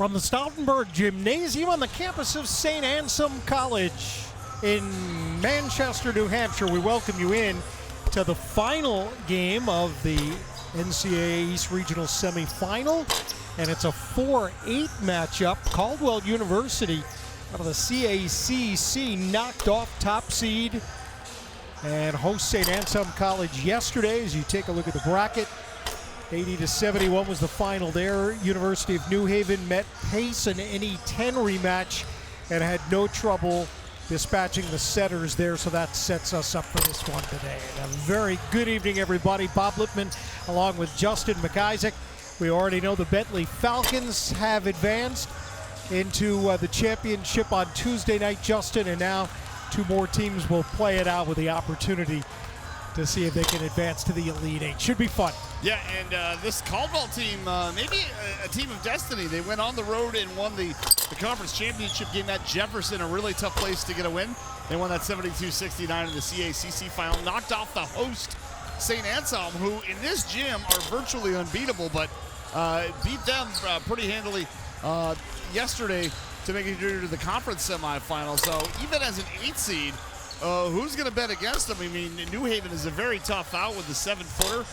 From the Stoutenburg Gymnasium on the campus of St. Anselm College in Manchester, New Hampshire, we welcome you in to the final game of the NCAA East Regional Semifinal, and it's a 4-8 matchup. Caldwell University out of the CACC knocked off top seed and host St. Anselm College yesterday. As you take a look at the bracket, 80-71 was the final there. University of New Haven met Pace in any 10 rematch and had no trouble dispatching the setters there, so that sets us up for this one today. And a very good evening, everybody. Bob Lippman along with Justin McIsaac. We already know the Bentley Falcons have advanced into the championship on Tuesday night, Justin, and now two more teams will play it out with the opportunity to see if they can advance to the Elite Eight. Should be fun. Yeah, and this Caldwell team, maybe a team of destiny. They went on the road and won the conference championship game at Jefferson, a really tough place to get a win. They won that 72-69 in the CACC final, knocked off the host, St. Anselm, who in this gym are virtually unbeatable, but beat them pretty handily yesterday to make it to the conference semifinal. So even as an 8 seed, who's going to bet against them? I mean, New Haven is a very tough out with the 7-footer,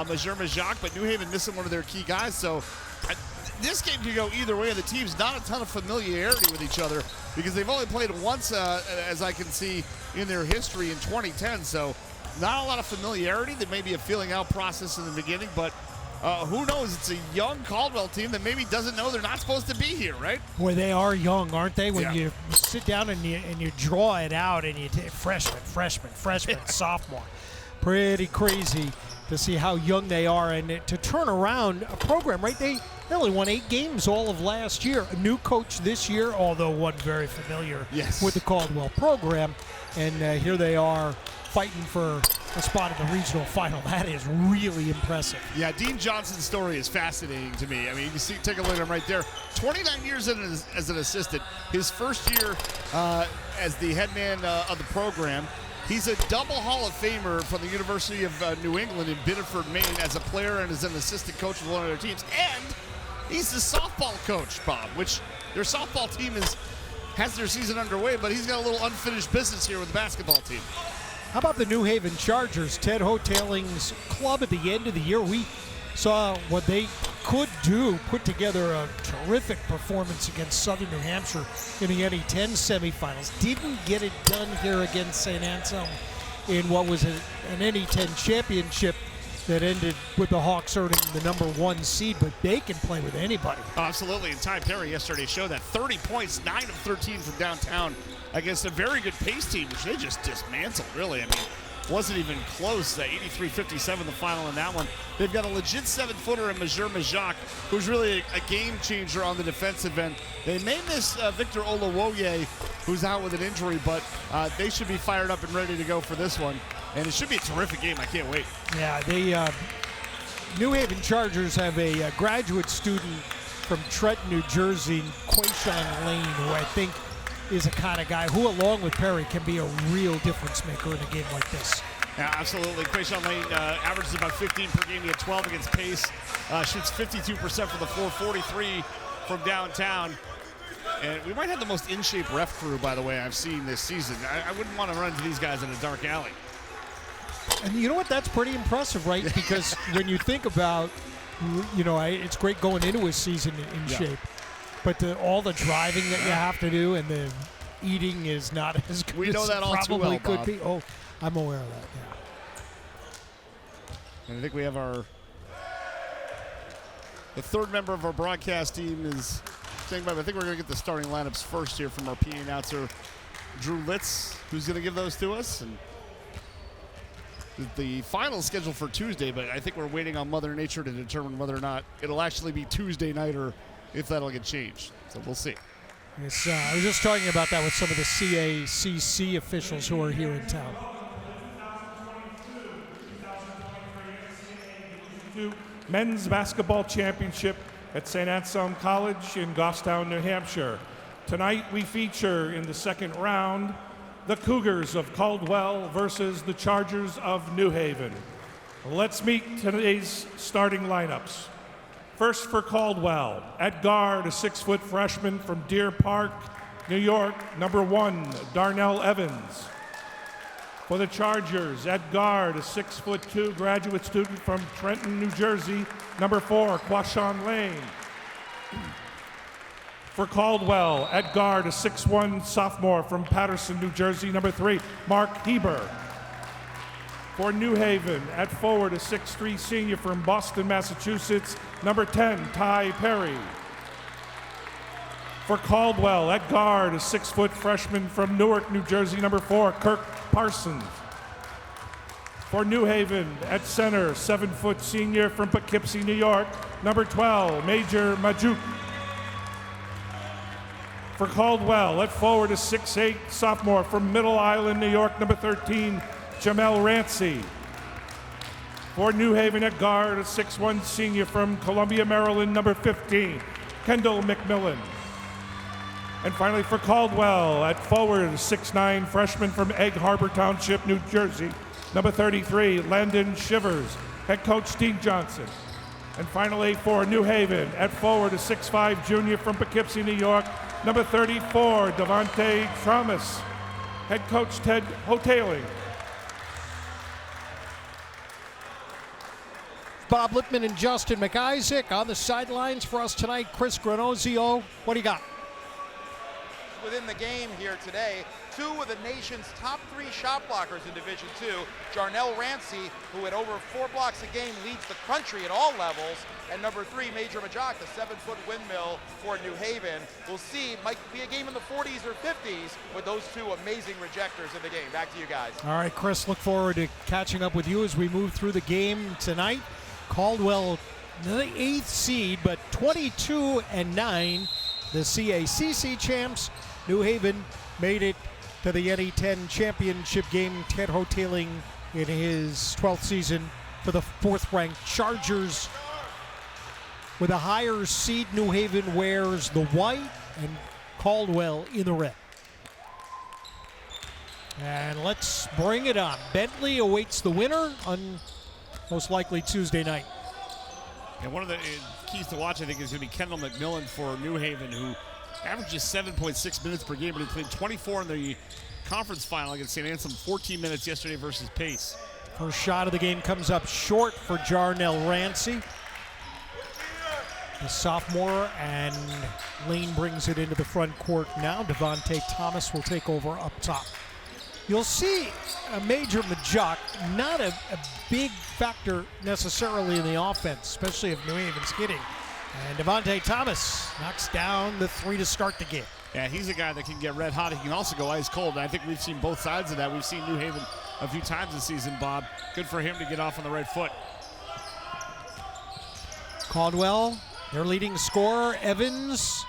Major, but New Haven missing one of their key guys. So this game could go either way. The teams not a ton of familiarity with each other because they've only played once, as I can see, in their history in 2010. So not a lot of familiarity. There may be a feeling out process in the beginning, but who knows? It's a young Caldwell team that maybe doesn't know they're not supposed to be here, right? Boy, they are young, aren't they? When you sit down and you draw it out and you take freshman, sophomore. Pretty crazy to see how young they are and to turn around a program, right? They only won 8 games all of last year. A new coach this year, although one very familiar with the Caldwell program. And here they are fighting for a spot in the regional final. That is really impressive. Yeah, Dean Johnson's story is fascinating to me. I mean, you see, take a look at him right there. 29 years as an assistant. His first year as the head man of the program. He's a double Hall of Famer from the University of New England in Biddeford, Maine, as a player and as an assistant coach of one of their teams. And he's the softball coach, Bob, which their softball team has their season underway, but he's got a little unfinished business here with the basketball team. How about the New Haven Chargers? Ted Hoteling's club at the end of the year. We saw what they could do, put together a terrific performance against Southern New Hampshire in the NE10 semifinals. Didn't get it done here against St. Anselm in what was an NE10 championship that ended with the Hawks earning the number 1 seed, but they can play with anybody. Oh, absolutely, and Ty Perry yesterday showed that 30 points, 9 of 13 from downtown against a very good Pace team, which they just dismantled, really. I mean, wasn't even close. 83-57 the final in that one. They've got a legit 7-footer in Major, who's really a game changer on the defensive end. They may miss Victor Olawoye, who's out with an injury, but they should be fired up and ready to go for this one. And it should be a terrific game. I can't wait. Yeah, the New Haven Chargers have a graduate student from Trenton, New Jersey, Quayshawn Lane, who I think is a kind of guy who, along with Perry, can be a real difference maker in a game like this. Yeah, absolutely. Quayshawn Lane averages about 15 per game. He had 12 against Pace. Shoots 52% from the floor, 43 from downtown. And we might have the most in-shape ref crew, by the way, I've seen this season. I wouldn't want to run into these guys in a dark alley. And you know what? That's pretty impressive, right? Because when you think about, it's great going into a season in shape. But all the driving that you have to do and the eating is not as good we know as that all probably too well, could Bob. be. Oh, I'm aware of that, yeah. And I think we have the third member of our broadcast team is saying, but I think we're going to get the starting lineups first here from our PA announcer, Drew Litz, who's going to give those to us. And the final is scheduled for Tuesday, but I think we're waiting on Mother Nature to determine whether or not it'll actually be Tuesday night or if that'll get changed. So we'll see. I was just talking about that with some of the CACC officials who are here in town. Men's basketball championship at St. Anselm College in Goffstown, New Hampshire. Tonight we feature in the second round the Cougars of Caldwell versus the Chargers of New Haven. Let's meet today's starting lineups. First for Caldwell, at guard, a 6-foot freshman from Deer Park, New York, number 1, Darnell Evans. For the Chargers, at guard, a 6'2" graduate student from Trenton, New Jersey, number 4, Quashawn Lane. For Caldwell, at guard, a 6'1" sophomore from Patterson, New Jersey, number 3, Mark Heber. For New Haven, at forward, a 6'3" senior from Boston, Massachusetts, number 10, Ty Perry. For Caldwell, at guard, a 6-foot freshman from Newark, New Jersey, number 4, Kirk Parsons. For New Haven, at center, 7-foot senior from Poughkeepsie, New York, number 12, Major Majuk. For Caldwell, at forward, a 6'8" sophomore from Middle Island, New York, number 13, Jamel Rancy. For New Haven, at guard, a 6'1" senior from Columbia, Maryland, number 15, Kendall McMillan. And finally for Caldwell, at forward, a 6'9" freshman from Egg Harbor Township, New Jersey, number 33, Landon Shivers, head coach Steve Johnson. And finally for New Haven, at forward, a 6'5" junior from Poughkeepsie, New York, number 34, Devontae Thomas, head coach Ted Hotaling. Bob Lippman and Justin McIsaac on the sidelines for us tonight. Chris Granozio, what do you got? Within the game here today, 2 of the nation's top 3 shot blockers in Division II. Jarnell Rancy, who at over 4 blocks a game leads the country at all levels, and number 3, Major Majok, the 7-foot windmill for New Haven. We'll see, might be a game in the 40s or 50s with those 2 amazing rejectors in the game. Back to you guys. All right, Chris, look forward to catching up with you as we move through the game tonight. Caldwell, the 8th seed, but 22-9, the CACC champs. New Haven made it to the NE10 championship game. Ted Hotaling in his 12th season for the 4th-ranked Chargers. With a higher seed, New Haven wears the white and Caldwell in the red. And let's bring it on. Bentley awaits the winner on most likely Tuesday night. And one of the keys to watch, I think, is going to be Kendall McMillan for New Haven, who averages 7.6 minutes per game, but he played 24 in the conference final against St. Anselm, 14 minutes yesterday versus Pace. First shot of the game comes up short for Jarnell Rancy, the sophomore, and Lane brings it into the front court now. Devontae Thomas will take over up top. You'll see a Major Majok, not a big factor necessarily in the offense, especially if New Haven's hitting. And Devontae Thomas knocks down the 3 to start the game. Yeah, he's a guy that can get red hot. He can also go ice cold. And I think we've seen both sides of that. We've seen New Haven a few times this season, Bob. Good for him to get off on the right foot. Caldwell, their leading scorer, Evans.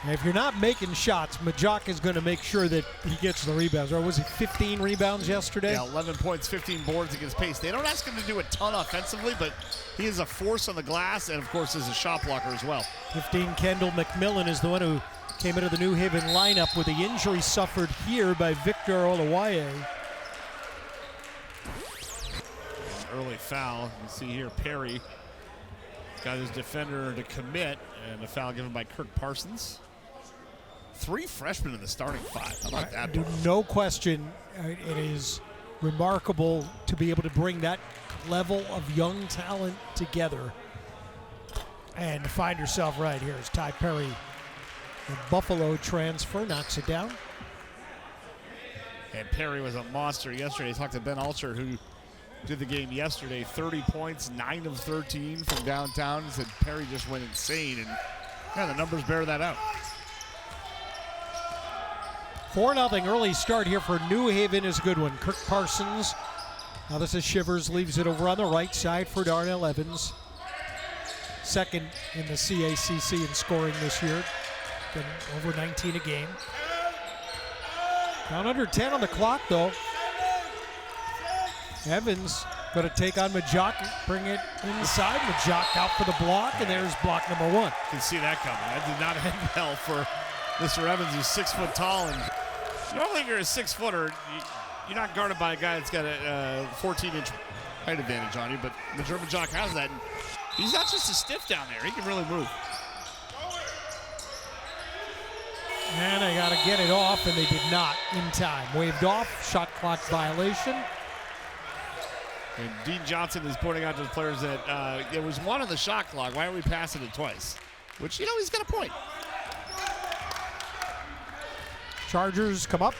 And if you're not making shots, Majok is going to make sure that he gets the rebounds. Or was it 15 rebounds yesterday? Yeah, 11 points, 15 boards against Pace. They don't ask him to do a ton offensively, but he is a force on the glass and, of course, is a shot blocker as well. 15, Kendall McMillan is the one who came into the New Haven lineup with the injury suffered here by Victor Olawaye. Early foul. You see here Perry got his defender to commit, and a foul given by Kirk Parsons. 3 freshmen in the starting 5. How about that? No question, it is remarkable to be able to bring that level of young talent together and find yourself right here as Ty Perry, the Buffalo transfer, knocks it down. And Perry was a monster yesterday. I talked to Ben Alcher, who did the game yesterday. 30 points, 9 of 13 from downtown. He said Perry just went insane, and yeah, the numbers bear that out. 4-0 early start here for New Haven is a good one. Kirk Parsons. Now this is Shivers, leaves it over on the right side for Darnell Evans. Second in the CACC in scoring this year. Been over 19 a game. Down under 10 on the clock though. Evans going to take on Majok, bring it inside. Majok out for the block, and there's block number 1. You can see that coming. That did not end well for Mr. Evans, who's 6 foot tall. And normally, if you're a 6-footer, you're not guarded by a guy that's got a 14-inch height advantage on you, but the German jock has that. And he's not just a stiff down there. He can really move. And they got to get it off, and they did not in time. Waved off, shot clock violation. And Dean Johnson is pointing out to the players that there was one on the shot clock. Why are we passing it twice? Which, you know, he's got a point. Chargers come up.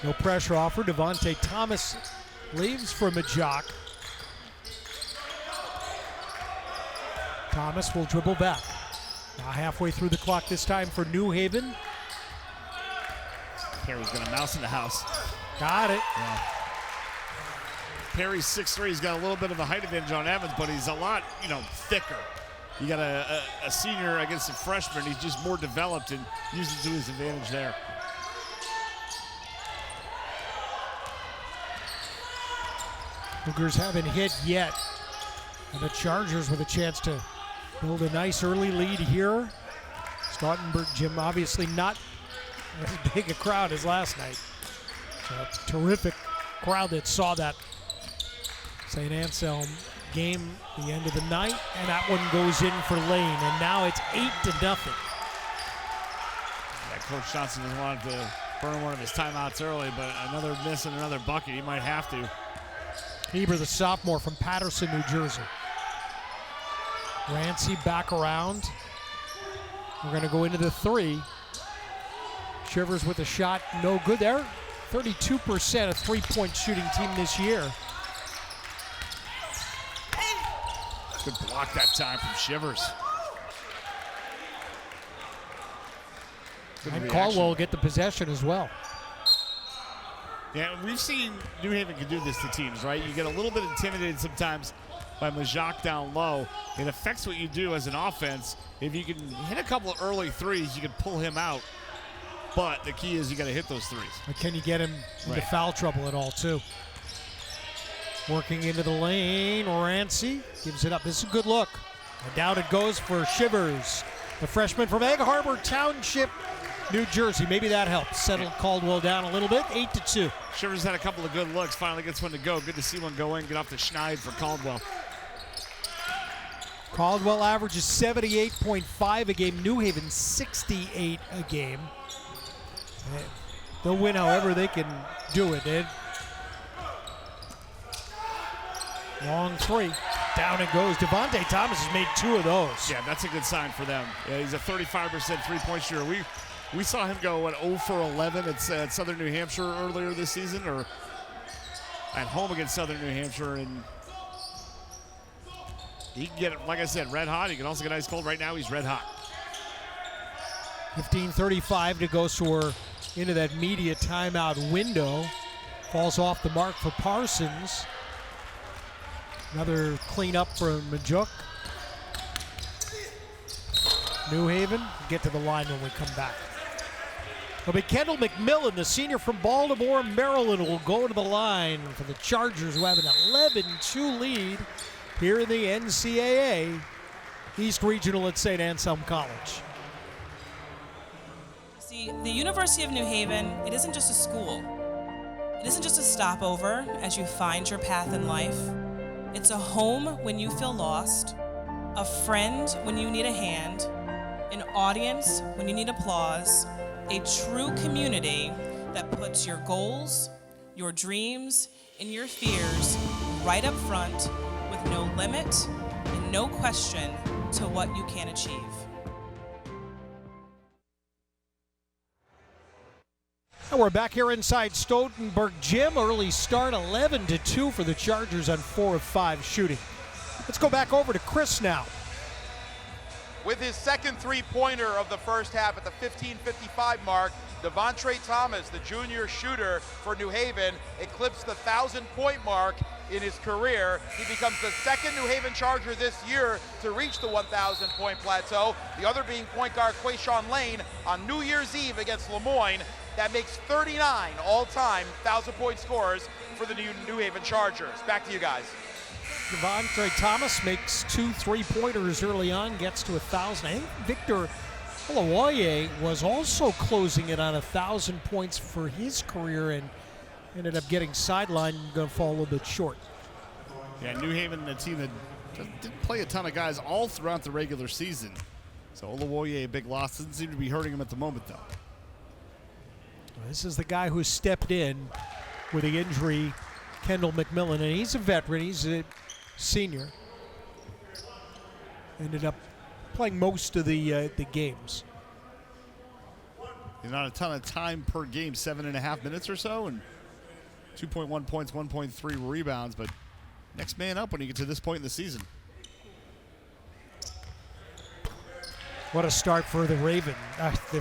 No pressure offered. Devontae Thomas leaves for Majok. Thomas will dribble back. Now halfway through the clock this time for New Haven. Perry's going to mouse in the house. Got it. Yeah. Perry's 6'3". He's got a little bit of a height advantage on Evans, but he's a lot, you know, thicker. You got a senior against a freshman. He's just more developed and uses it to his advantage there. Cougars haven't hit yet. And the Chargers with a chance to build a nice early lead here. Stoutenburg Gym obviously not as big a crowd as last night. It's a terrific crowd that saw that St. Anselm game the end of the night, and that one goes in for Lane, and now it's 8-0. Yeah, Coach Johnson doesn't want to burn one of his timeouts early, but another miss and another bucket, he might have to. Heber, the sophomore from Patterson, New Jersey. Rancy back around. We're going to go into the three. Shivers with a shot, no good there. 32% a three-point shooting team this year. Good block that time from Shivers. Good And reaction. Caldwell will get the possession as well. Yeah, we've seen New Haven can do this to teams, right? You get a little bit intimidated sometimes by Majok down low. It affects what you do as an offense. If you can hit a couple of early threes, you can pull him out. But the key is you got to hit those threes. But can you get him into foul trouble at all, too? Working into the lane, Rancy gives it up. This is a good look. And down it goes for Shivers, the freshman from Egg Harbor Township, New Jersey. Maybe that helps settle Caldwell down a little bit. 8-2. Shivers had a couple of good looks. Finally gets one to go. Good to see one go in. Get off the schneid for Caldwell. Caldwell averages 78.5 a game. New Haven 68 a game. They'll win however they can do it, Ed. Long three. Down it goes. Devontae Thomas has made 2 of those. Yeah, that's a good sign for them. Yeah, he's a 35% three-point shooter. We saw him go, 0 for 11 at Southern New Hampshire earlier this season, or at home against Southern New Hampshire, and he can get it, like I said, red hot. He can also get ice cold. Right now, he's red hot. 15:35 to go, so we're into that media timeout window. Falls off the mark for Parsons. Another cleanup for Majuk. New Haven, get to the line when we come back. It'll be Kendall McMillan, the senior from Baltimore, Maryland, will go to the line for the Chargers, who have an 11-2 lead here in the NCAA East Regional at St. Anselm College. See, the University of New Haven, it isn't just a school. It isn't just a stopover as you find your path in life. It's a home when you feel lost, a friend when you need a hand, an audience when you need applause, a true community that puts your goals, your dreams, and your fears right up front with no limit and no question to what you can achieve. And we're back here inside Stoutenburg Gym. Early start, 11-2 for the Chargers on 4 of 5 shooting. Let's go back over to Chris now. With his second three-pointer of the first half at the 15:55 mark, Devontae Thomas, the junior shooter for New Haven, eclipsed the 1,000-point mark in his career. He becomes the second New Haven Charger this year to reach the 1,000-point plateau, the other being point guard Quayshawn Lane on New Year's Eve against Lemoyne. That makes 39 all-time 1,000-point scorers for the New Haven Chargers. Back to you guys. Devontae Thomas makes 2 3-pointers early on, gets to 1,000. I think Victor Olawoye was also closing it on 1,000 points for his career and ended up getting sidelined and going to fall a little bit short. Yeah, New Haven, a team that didn't play a ton of guys all throughout the regular season. So Olawoye, a big loss. Doesn't seem to be hurting him at the moment, though. This is the guy who stepped in with the injury, Kendall McMillan, and he's a veteran. He's a senior. Ended up playing most of the games. Not a ton of time per game, 7.5 minutes or so, and 2.1 points, 1.3 rebounds, but next man up when you get to this point in the season. What a start for the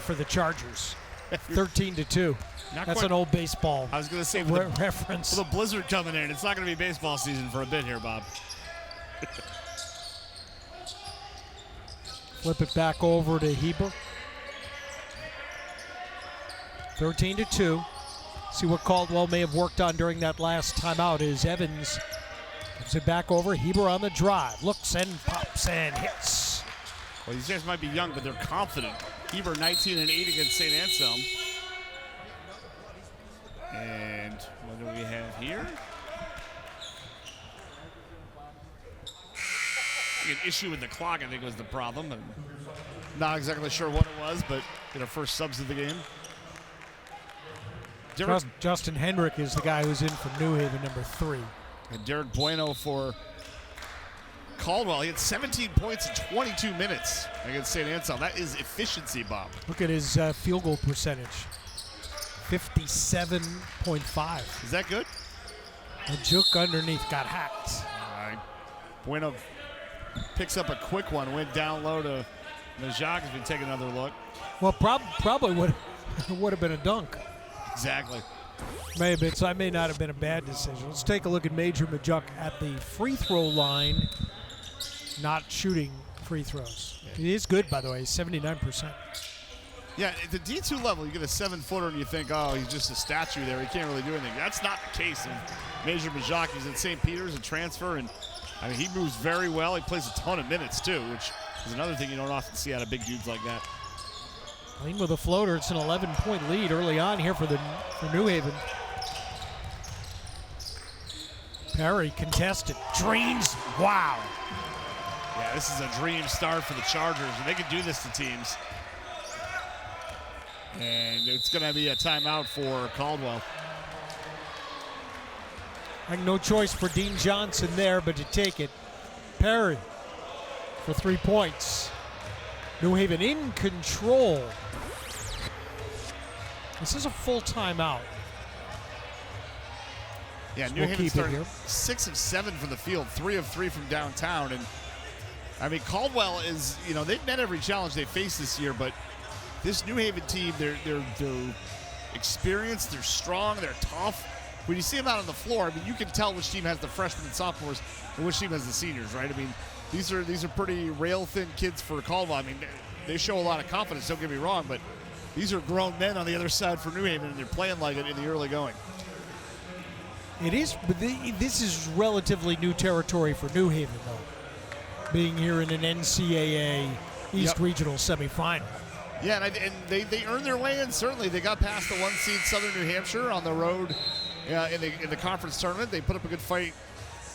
for the Chargers. 13-2. That's quite an old baseball I was going to say, reference. with a blizzard coming in, it's not going to be baseball season for a bit here, Bob. Flip it back over to Heber. 13-2. See what Caldwell may have worked on during that last timeout is Evans gives it back over. Heber on the drive. Looks and pops and hits. Well, these guys might be young, but they're confident. Heber 19 and 8 against St. Anselm. And what do we have here? An issue with the clock, I think, was the problem. And not exactly sure what it was, but get our first subs of the game. Justin Hendrick is the guy who's in for New Haven, number 3. And Derek Bueno for Caldwell. He had 17 points in 22 minutes against St. Anselm. That is efficiency, Bob. Look at his field goal percentage. 57.5. Is that good? The juke underneath got hacked. All right. Bueno picks up a quick one. Went down low to Najak as we take another look. Well, probably would have been a dunk. Exactly. May have been, so I may not have been a bad decision. Let's take a look at Major Majuk at the free throw line, not shooting free throws. He is good, by the way, 79%. Yeah, at the D2 level, you get a 7-footer and you think, oh, he's just a statue there. He can't really do anything. That's not the case of Major Majuk. He's at St. Peter's, a transfer, and I mean, he moves very well. He plays a ton of minutes, too, which is another thing you don't often see out of big dudes like that. Clean with a floater. It's an 11-point lead early on here for New Haven. Perry contested. Dreams. Wow. Yeah, this is a dream start for the Chargers, and they can do this to teams. And it's going to be a timeout for Caldwell. I have no choice for Dean Johnson there but to take it. Perry for 3 points. New Haven in control. This is a full timeout. Yeah, So New we'll Haven keep it started here. 6 of 7 from the field, 3 of 3 from downtown. And I mean, Caldwell is, you know, they've met every challenge they faced this year, but this New Haven team, they're experienced, they're strong, they're tough. When you see them out on the floor, I mean, you can tell which team has the freshmen and sophomores and which team has the seniors, right? I mean, these are pretty rail-thin kids for Caldwell. I mean, they show a lot of confidence, don't get me wrong, but these are grown men on the other side for New Haven, and they're playing like it in the early going. It is, but this is relatively new territory for New Haven, though, being here in an NCAA East Regional semifinal. Yeah, and they earned their way in. Certainly, they got past the 1-seed Southern New Hampshire on the road in the conference tournament. They put up a good fight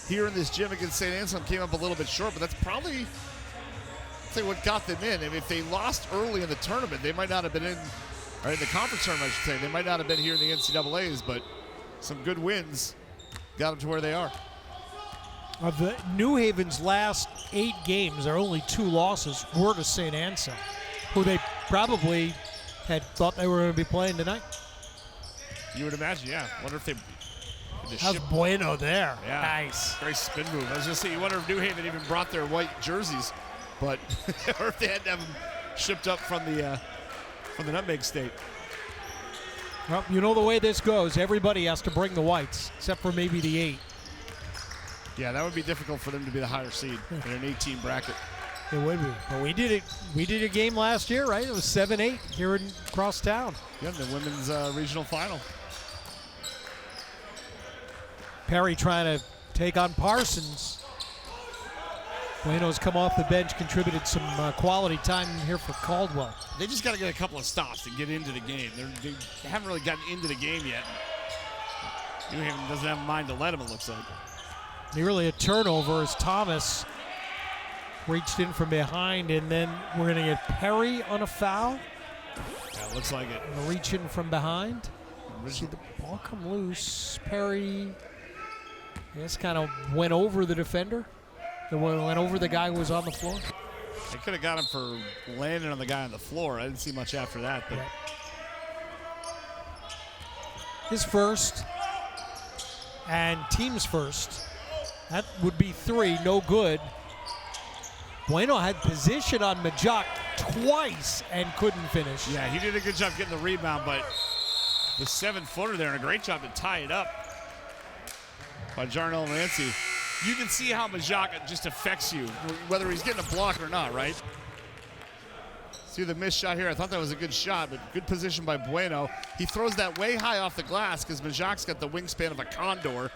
here in this gym against St. Anselm. Came up a little bit short, but that's probably, I'd say, what got them in. And if they lost early in the tournament, they might not have been in, or in the conference tournament, I should say. They might not have been here in the NCAAs, but some good wins got them to where they are. Of the New Haven's last 8 games, their only 2 losses were to St. Anselm, who they probably had thought they were going to be playing tonight. You would imagine, yeah. Wonder if they How's Bueno there? Yeah. Nice. Great spin move. I was going to say, you wonder if New Haven even brought their white jerseys, but or if they had to have them shipped up from the Nutmeg State. Well, you know the way this goes. Everybody has to bring the whites, except for maybe the 8. Yeah, that would be difficult for them to be the higher seed in an 18 bracket. It would be. But we did it. We did a game last year, right? It was 7-8 here in across town. Yeah, the women's regional final. Perry trying to take on Parsons. Bueno's come off the bench, contributed some quality time here for Caldwell. They just got to get a couple of stops to get into the game. They haven't really gotten into the game yet. New Haven doesn't have a mind to let them, it looks like. Nearly a turnover as Thomas reached in from behind, and then we're going to get Perry on a foul. Yeah, it looks like it. Gonna reach in from behind. See the ball come loose. Perry, I guess, kind of went over the defender. Went over the guy who was on the floor. They could have got him for landing on the guy on the floor. I didn't see much after that. But His first and team's first. That would be 3, no good. Bueno had position on Majok twice and couldn't finish. yeah, he did a good job getting the rebound, but the 7-footer there, and a great job to tie it up by Jarnell Rancy. You can see how Majok just affects you, whether he's getting a block or not, right? See the missed shot here. I thought that was a good shot, but good position by Bueno. He throws that way high off the glass because Majok's got the wingspan of a condor,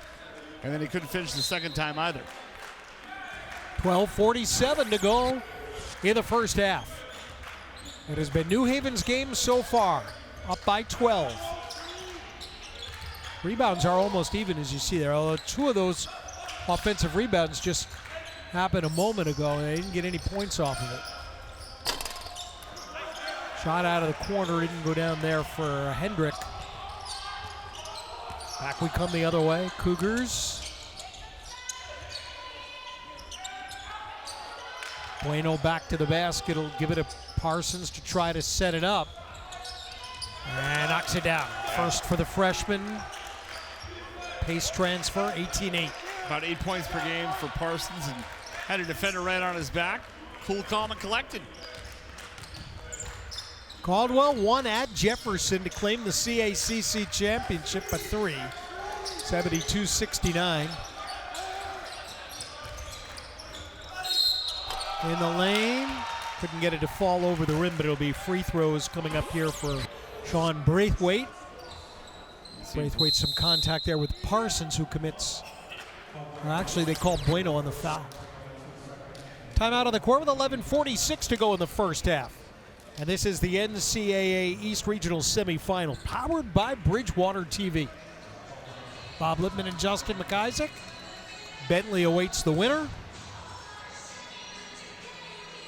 and then he couldn't finish the second time either. 12:47 to go in the first half. It has been New Haven's game so far, up by 12. Rebounds are almost even, as you see there, although 2 of those offensive rebounds just happened a moment ago, and they didn't get any points off of it. Shot out of the corner, didn't go down there for Hendrick. Back we come the other way. Cougars. Bueno back to the basket. Will give it to Parsons to try to set it up. And knocks it down. First for the freshman. Pace transfer, 18-8. About 8 points per game for Parsons, and had a defender right on his back. Cool, calm, and collected. Caldwell won at Jefferson to claim the CACC championship by 3. 72-69. In the lane. Couldn't get it to fall over the rim, but it'll be free throws coming up here for Sean Braithwaite. Braithwaite some contact there with Parsons, who commits. Actually, they call Bueno on the foul. Timeout on the court with 11:46 to go in the first half. And this is the NCAA East Regional Semifinal, powered by Bridgewater TV. Bob Lippman and Justin McIsaac. Bentley awaits the winner.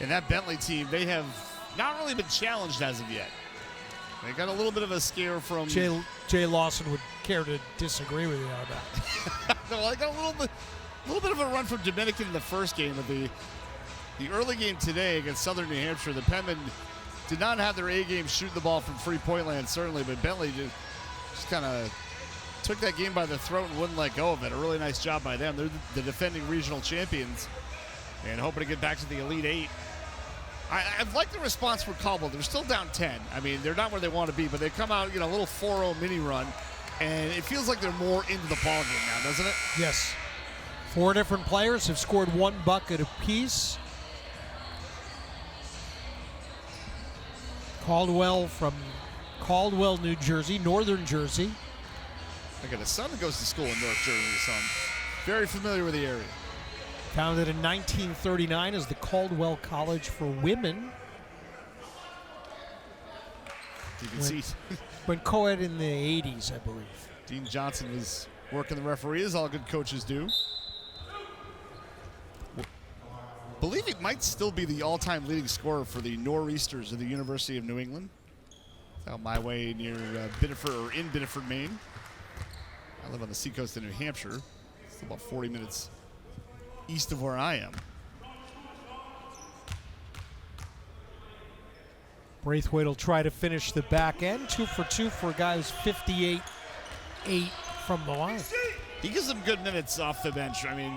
And that Bentley team, they have not really been challenged as of yet. They got a little bit of a scare from... Jay Lawson would care to disagree with you on that. No, they got a little bit of a run from Dominican in the first game. But the early game today against Southern New Hampshire, the Penmen did not have their A game shooting the ball from three-point land, certainly, but Bentley just kind of took that game by the throat and wouldn't let go of it. A really nice job by them. They're the defending regional champions and hoping to get back to the Elite Eight. I've liked the response from Caldwell. They're still down 10. I mean, they're not where they want to be, but they come out, a little 4-0 mini run, and it feels like they're more into the ballgame now, doesn't it? Yes. 4 different players have scored 1 bucket apiece. Caldwell from Caldwell, New Jersey, Northern Jersey. I got a son that goes to school in North Jersey, so I'm very familiar with the area. Founded in 1939 as the Caldwell College for Women. You can see Went co-ed in the 80s, I believe. Dean Johnson was working the referee, as all good coaches do. Believe it might still be the all-time leading scorer for the Nor'easters of the University of New England. It's out my way near Biddeford, or in Biddeford, Maine. I live on the seacoast of New Hampshire. It's about 40 minutes east of where I am. Braithwaite will try to finish the back end. 2 for 2 for a guy who's 58-8 from the line. He gives them good minutes off the bench. I mean,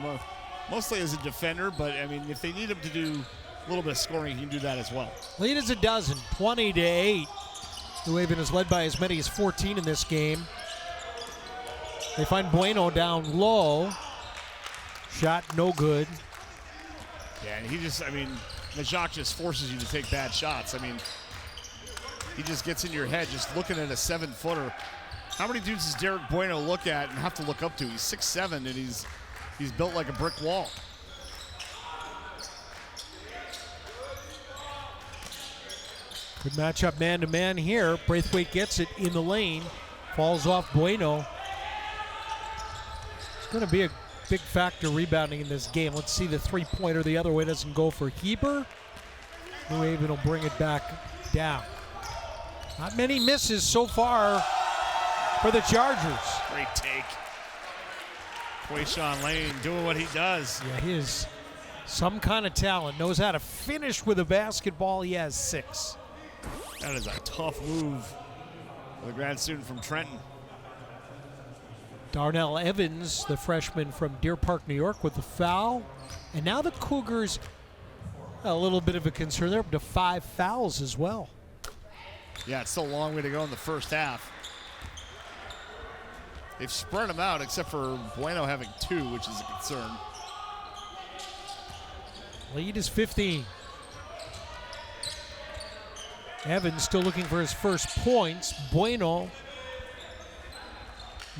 mostly as a defender, but I mean, if they need him to do a little bit of scoring, he can do that as well. Lead is a dozen, 20-8. New Haven is led by as many as 14 in this game. They find Bueno down low. Shot no good. Yeah, and Majok just forces you to take bad shots. I mean, he just gets in your head just looking at a 7-footer. How many dudes does Derek Bueno look at and have to look up to? He's 6'7", and he's built like a brick wall. Good matchup man-to-man here. Braithwaite gets it in the lane. Falls off Bueno. It's going to be a big factor rebounding in this game. Let's see the three-pointer the other way doesn't go for Heber. New Haven will bring it back down. Not many misses so far for the Chargers. Great take. Quayshawn Lane doing what he does. Yeah, he is some kind of talent. Knows how to finish with a basketball. He has 6. That is a tough move for the grad student from Trenton. Darnell Evans, the freshman from Deer Park, New York, with the foul. And now the Cougars, a little bit of a concern. They're up to 5 fouls as well. Yeah, it's still a long way to go in the first half. They've spread them out, except for Bueno having 2, which is a concern. Lead is 15. Evans still looking for his first points. Bueno.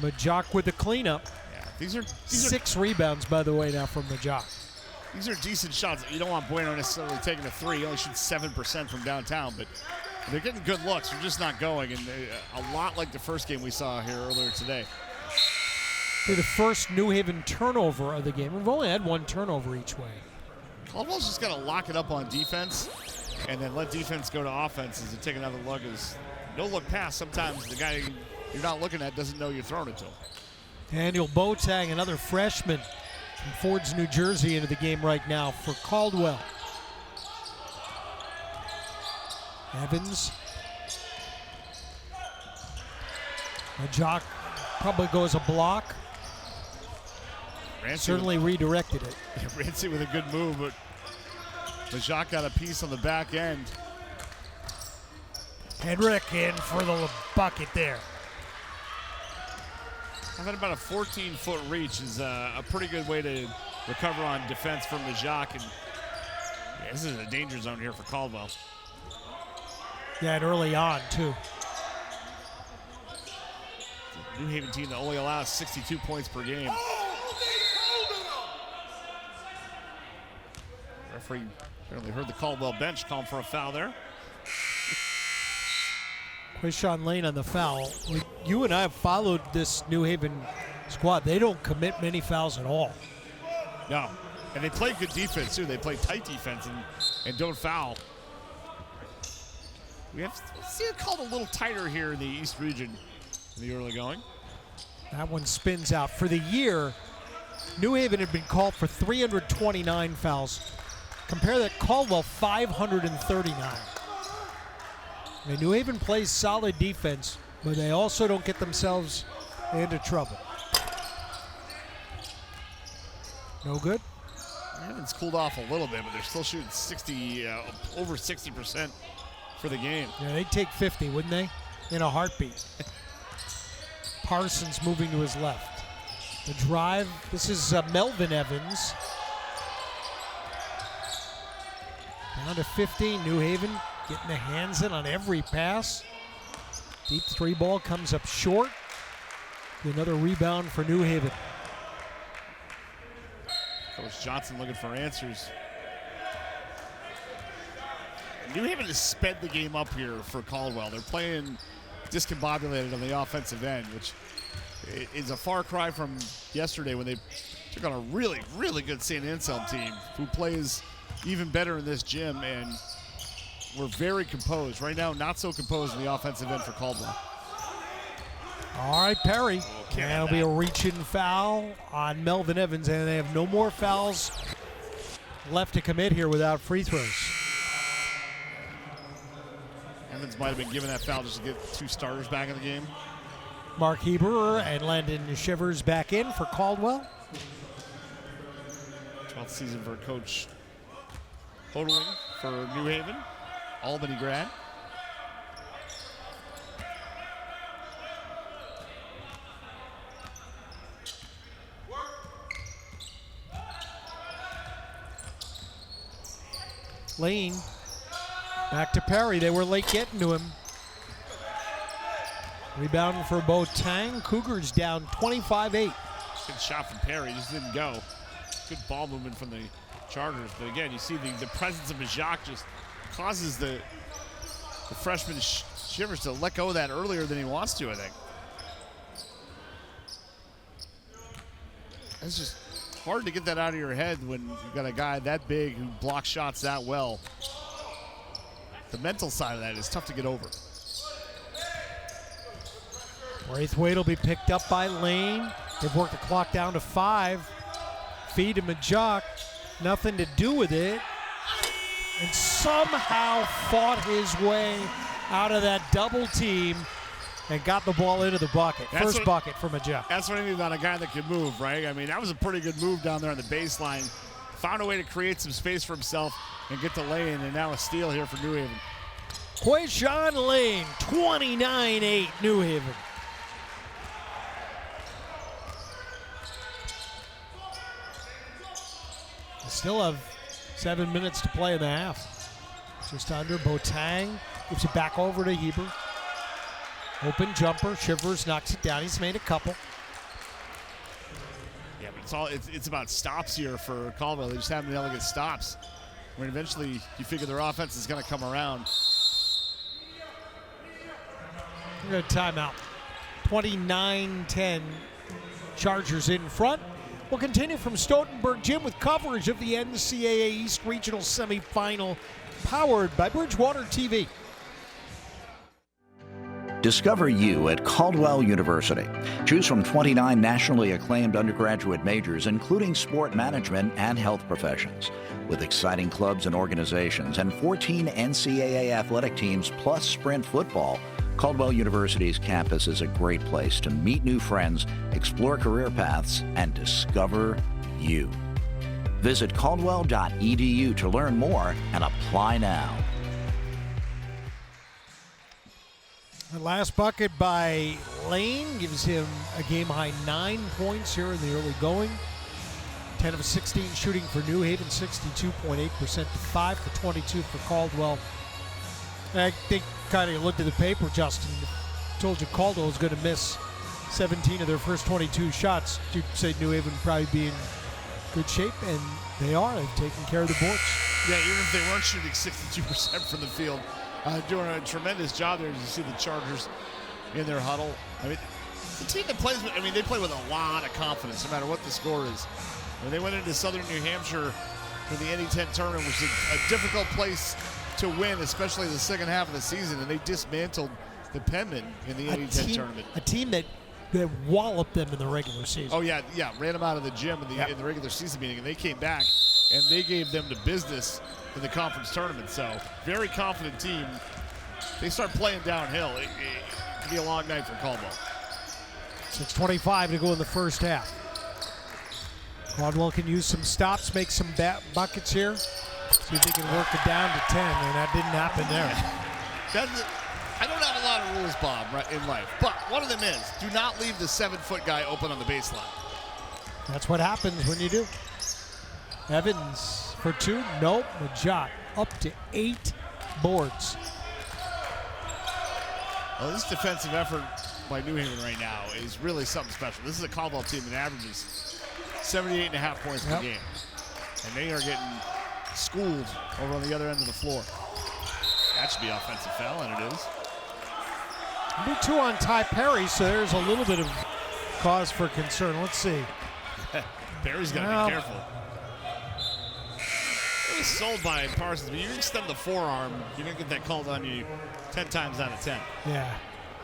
Majak with the cleanup. Yeah, these are 6 rebounds, by the way, now from Majak. These are decent shots. You don't want Bueno necessarily taking a 3. He only shoots 7% from downtown, but they're getting good looks. They're just not going, and a lot like the first game we saw here earlier today. For the first New Haven turnover of the game. We've only had 1 turnover each way. Caldwell's just got to lock it up on defense and then let defense go to offenses and take another look. No look pass. Sometimes the guy you're not looking at doesn't know you're throwing it to him. Daniel Boateng, another freshman from Fords, New Jersey, into the game right now for Caldwell. Evans. Majak probably goes a block. Rancy Certainly redirected it. Rancy with a good move, but Majak got a piece on the back end. Henrik in for the bucket there. Having about a 14-foot reach is a pretty good way to recover on defense from Majak. And yeah, this is a danger zone here for Caldwell. Yeah, and early on, too. The New Haven team that only allows 62 points per game. Referee apparently heard the Caldwell bench call for a foul there. Quayshawn Lane on the foul. You and I have followed this New Haven squad. They don't commit many fouls at all. No, and they play good defense too. They play tight defense and don't foul. We have to see it called a little tighter here in the East region in the early going. That one spins out. For the year, New Haven had been called for 329 fouls. Compare that, Caldwell 539. I mean, New Haven plays solid defense, but they also don't get themselves into trouble. No good. Haven's cooled off a little bit, but they're still shooting over 60% for the game. Yeah, they'd take 50, wouldn't they? In a heartbeat. Parsons moving to his left. The drive, this is Melvin Evans. Down to 15, New Haven getting the hands in on every pass. Deep 3 ball comes up short. Another rebound for New Haven. Coach Johnson looking for answers. New Haven has sped the game up here for Caldwell. They're playing discombobulated on the offensive end, which is a far cry from yesterday when they took on a really, really good St. Anselm team who plays even better in this gym, and we're very composed. Right now, not so composed in the offensive end for Caldwell. All right, Perry. can't That'll have be that. a reach-in foul on Melvin Evans, and they have no more fouls left to commit here without free throws. Evans might have been given that foul just to get 2 starters back in the game. Mark Heber and Landon Shivers back in for Caldwell. 12th season for Coach Hodling for New Haven, Albany grad. Lane back to Perry. They were late getting to him. Rebounding for Boateng. Cougars down 25-8. Good shot from Perry, just didn't go. Good ball movement from the Chargers. But again, you see the presence of Majak just causes the freshman Shivers to let go of that earlier than he wants to, I think. That's just hard to get that out of your head when you've got a guy that big who blocks shots that well. The mental side of that is tough to get over. Braithwaite will be picked up by Lane. They've worked the clock down to 5. Feed him a jock. Nothing to do with it. And somehow fought his way out of that double team and got the ball into the bucket. First bucket from a jock. That's what I mean about a guy that can move, right? I mean, that was a pretty good move down there on the baseline. Found a way to create some space for himself and get the lay-in, and now a steal here for New Haven. Quayshawn Lane, 29-8, New Haven. They still have 7 minutes to play in the half. Just under. Boateng gives it back over to Heber. Open jumper. Shivers knocks it down. He's made a couple. Yeah, but it's about stops here for Caldwell. They just haven't been able to get stops. When eventually you figure their offense is going to come around. We got a timeout. 29-10. Chargers in front. We'll continue from Stoughtonburg Gym with coverage of the NCAA East Regional Semifinal, powered by Bridgewater TV. Discover you at Caldwell University. Choose from 29 nationally acclaimed undergraduate majors, including sport management and health professions. With exciting clubs and organizations and 14 NCAA athletic teams plus sprint football, Caldwell University's campus is a great place to meet new friends, explore career paths, and discover you. Visit caldwell.edu to learn more and apply now. The last bucket by Lane gives him a game-high 9 points here in the early going. 10 of 16 shooting for New Haven, 62.8% to 5 for 22 for Caldwell. And I think kind of looked at the paper, Justin, told you Caldwell was going to miss 17 of their first 22 shots. You'd say New Haven would probably be in good shape, and they are. They've taken care of the boards. Yeah, even if they weren't shooting 62% from the field, doing a tremendous job there. As you see the Chargers in their huddle. I mean, the team that plays with, they play with a lot of confidence, no matter what the score is. When they went into Southern New Hampshire for the NE10 tournament, which is a difficult place to win, especially the second half of the season, and they dismantled the Penman in the NE10 tournament. A team that walloped them in the regular season. Oh, yeah, ran them out of the gym in the regular season meeting, and they came back, and they gave them the business in the conference tournament. So, very confident team. They start playing downhill. It could be a long night for Caldwell. 6:25 to go in the first half. Caldwell can use some stops, make some buckets here. See if they can work it down to 10, and that didn't happen there. I don't have a lot of rules, Bob, in life, but one of them is do not leave the 7-foot guy open on the baseline. That's what happens when you do. Evans for 2. Nope. Majot up to 8 boards. Well, this defensive effort by New Haven right now is really something special. This is a Caldwell team that averages 78.5 points per game, and they are getting schooled over on the other end of the floor. That should be offensive foul, and it is. Be 2 on Ty Perry, so there's a little bit of cause for concern. Let's see. Perry's got to be careful. It was sold by Parsons, but you extend the forearm, you're going to get that called on you 10 times out of 10. Yeah.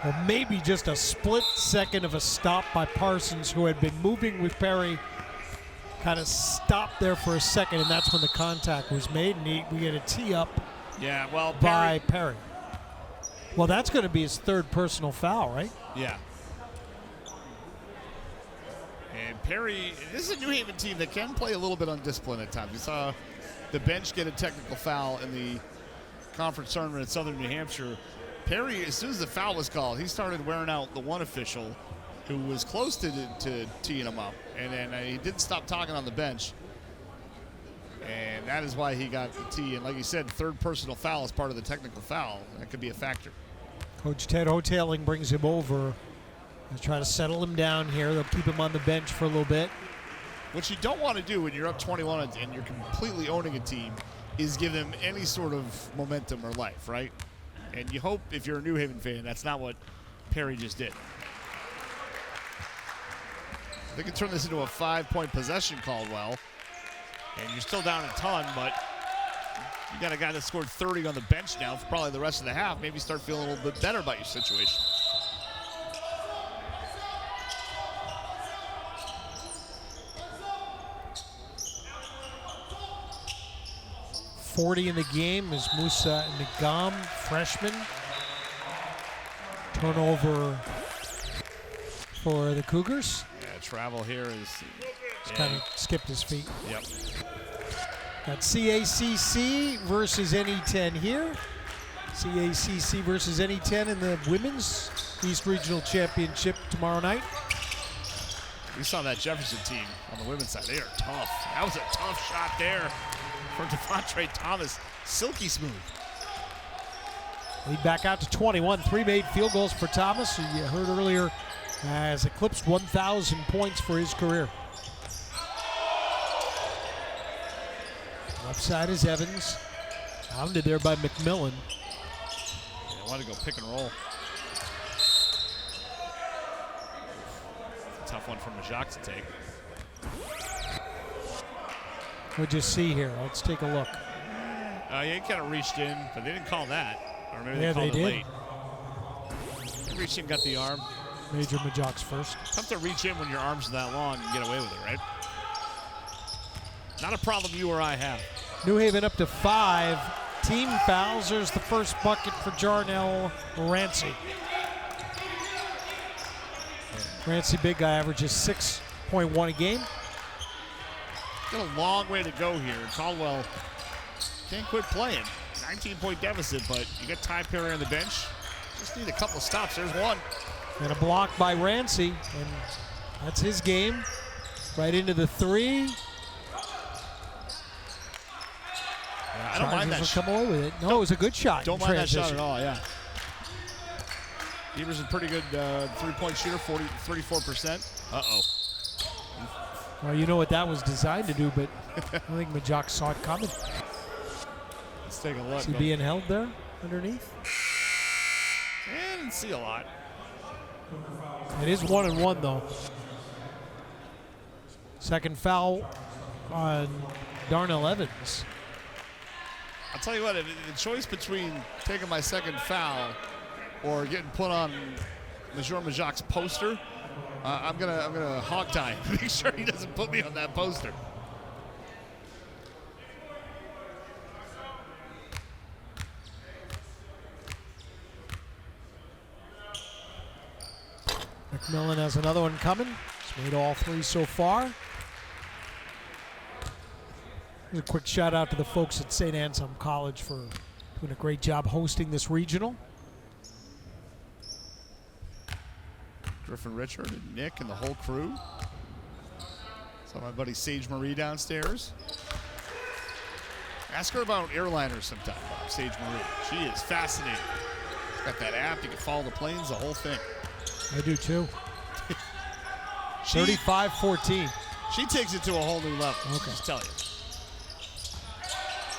Well, maybe just a split second of a stop by Parsons, who had been moving with Perry. Kind of stopped there for a second, and that's when the contact was made, and we get a tee up by Perry. Well, that's going to be his 3rd personal foul, right? Yeah. And Perry, this is a New Haven team that can play a little bit undisciplined at times. We saw the bench get a technical foul in the conference tournament in Southern New Hampshire. Perry, as soon as the foul was called, he started wearing out the one official who was close to teeing him up. And then he didn't stop talking on the bench. And that is why he got the tee. And like you said, 3rd personal foul is part of the technical foul. That could be a factor. Coach Ted Hoteling brings him over. They'll try to settle him down here. They'll keep him on the bench for a little bit. What you don't want to do when you're up 21 and you're completely owning a team is give them any sort of momentum or life, right? And you hope, if you're a New Haven fan, that's not what Perry just did. They can turn this into a 5-point possession, Caldwell. And you're still down a ton, but you got a guy that scored 30 on the bench now for probably the rest of the half. Maybe start feeling a little bit better about your situation. .40 in the game is Musa Nagam, freshman. Turnover for the Cougars. Yeah, travel here is... Just kind of skipped his feet. Yep. Got CACC versus NE10 here. CACC versus NE10 in the Women's East Regional Championship tomorrow night. We saw that Jefferson team on the women's side. They are tough. That was a tough shot there from Devontre Thomas. Silky smooth. Lead back out to 21. 3 made field goals for Thomas, who you heard earlier has eclipsed 1,000 points for his career. Left side is Evans. Hounded there by McMillan. Yeah, I want to go pick and roll. Tough one for Majak to take. What'd you see here? Let's take a look. Yeah, he kind of reached in, but they didn't call that. Or maybe Yeah, they called they it did. late. He reached in, got the arm. Major Majak's first. Tough to reach in when your arms are that long and get away with it, right? Not a problem you or I have. New Haven up to 5. Team fouls. There's the first bucket for Jarnell Rancy. Rancy, big guy, averages 6.1 a game. Got a long way to go here. Caldwell can't quit playing. 19-point deficit, but you got Ty Perry on the bench. Just need a couple of stops. There's one. And a block by Rancy, and that's his game. Right into the 3. I don't mind that Chargers will shot. come away with it. No, it was a good shot. Don't in mind that shot transition. at all, yeah. Evers a pretty good three-point shooter, 34%. Uh-oh. Well, you know what that was designed to do, but I don't think Majak saw it coming. Let's take a look. Is he being held there underneath? I didn't see a lot. It is 1-1 though. Second foul on Darnell Evans. I'll tell you what, the choice between taking my second foul or getting put on Major Majak's poster, I'm gonna hog tie. Make sure he doesn't put me on that poster. McMillan has another one coming. He's made all 3 so far. Here's a quick shout out to the folks at St. Anselm College for doing a great job hosting this regional. Griffin Richard and Nick and the whole crew. Saw my buddy Sage Marie downstairs. Ask her about airliners sometime, Sage Marie. She is fascinating. She's got that app. You can follow the planes, the whole thing. I do too. She 35-14. She takes it to a whole new level. Okay. Just tell you.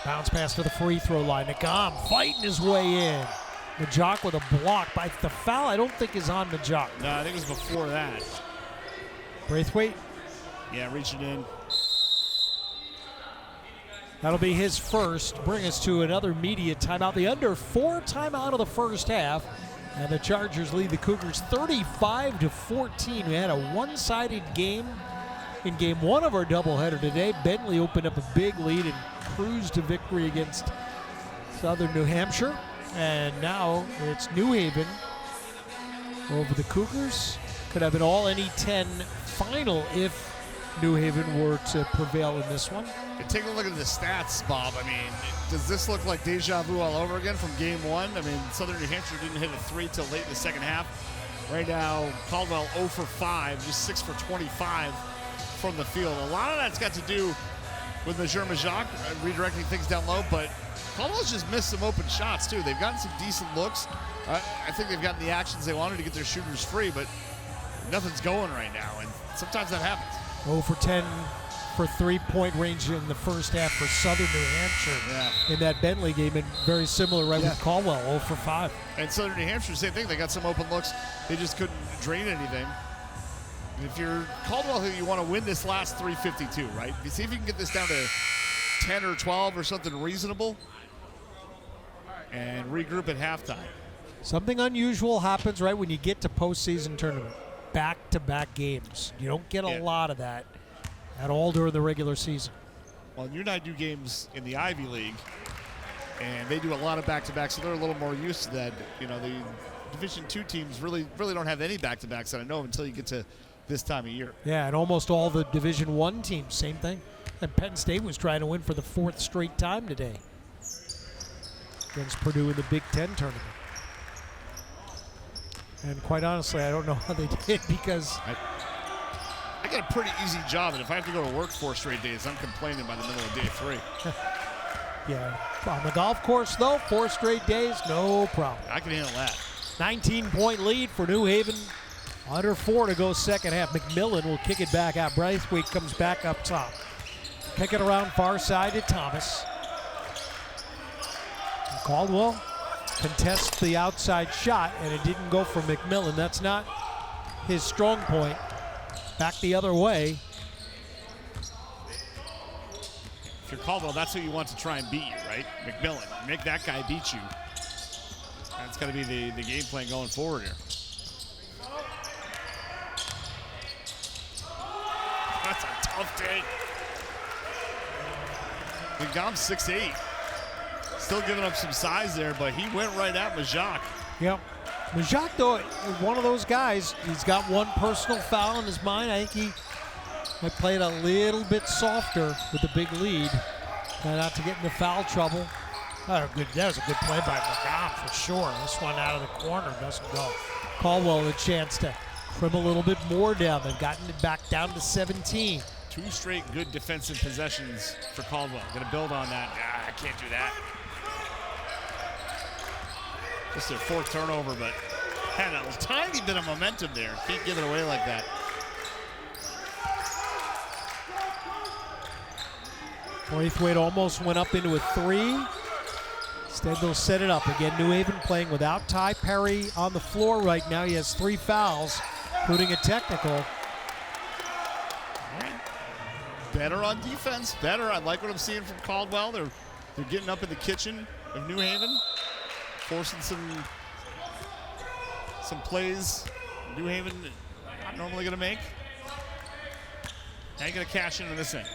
Bounce pass to the free throw line. Nagam fighting his way in. Majak with a block. By the foul, I don't think is on Majak. No, I think it was before that. Braithwaite. Yeah, reaching in. That'll be his first. Bring us to another media timeout. The under 4 timeout of the first half. And the Chargers lead the Cougars 35-14. We had a one-sided game in game 1 of our doubleheader today. Bentley opened up a big lead and cruised to victory against Southern New Hampshire. And now it's New Haven over the Cougars. Could have an all NE10 final if New Haven were to prevail in this one. And take a look at the stats, Bob. I mean, does this look like deja vu all over again from game 1? I mean, Southern New Hampshire didn't hit a 3 till late in the second half. Right now, Caldwell 0 for 5, just 6 for 25 from the field. A lot of that's got to do with Major Majak redirecting things down low, but Caldwell's just missed some open shots, too. They've gotten some decent looks. I think they've gotten the actions they wanted to get their shooters free, but nothing's going right now, and sometimes that happens. 0 for 10 for 3-point range in the first half for Southern New Hampshire in that Bentley game, and very similar with Caldwell, 0 for 5. And Southern New Hampshire, same thing. They got some open looks. They just couldn't drain anything. If you're Caldwell, you want to win this last 352, right? You see if you can get this down to 10 or 12 or something reasonable and regroup at halftime. Something unusual happens right when you get to postseason tournament. Back-to-back games. You don't get a lot of that at all during the regular season. Well, you and I do games in the Ivy League, and they do a lot of back-to-backs, so they're a little more used to that. You know, the Division II teams really don't have any back-to-backs that I know of until you get to this time of year. Yeah, and almost all the Division I teams, same thing. And Penn State was trying to win for the 4th straight time today against Purdue in the Big Ten tournament. And quite honestly, I don't know how they did because I got a pretty easy job, and if I have to go to work 4 straight days, I'm complaining by the middle of day 3. yeah, on the golf course though, 4 straight days, no problem. I can handle that. 19-point lead for New Haven. Under 4 to go second half. McMillan will kick it back out. Braithwaite comes back up top. Kick it around far side to Thomas. And Caldwell contests the outside shot, and it didn't go for McMillan. That's not his strong point. Back the other way. If you're Caldwell, that's who you want to try and beat you, right? McMillan. Make that guy beat you. That's got to be the game plan going forward here. That's a tough take. McDonald's 6'8". Still giving up some size there, but he went right at Majak. Yep. Majak, though, is one of those guys. He's got one personal foul in his mind. I think he might play it a little bit softer with the big lead. Not to get into foul trouble. That was a good play by McGowan for sure. This one out of the corner doesn't go. Caldwell a chance to trim a little bit more down. They've gotten it back down to 17. 2 straight good defensive possessions for Caldwell. Gonna build on that. I can't do that. Just their 4th turnover, but had a tiny bit of momentum there. Can't give it away like that. Braithwaite almost went up into a 3. Instead, they'll set it up. Again, New Haven playing without Ty Perry on the floor right now. He has 3 fouls, including a technical. Better on defense. Better. I like what I'm seeing from Caldwell. They're getting up in the kitchen of New Haven, forcing some plays New Haven not normally going to make. Now you're going to cash into this thing.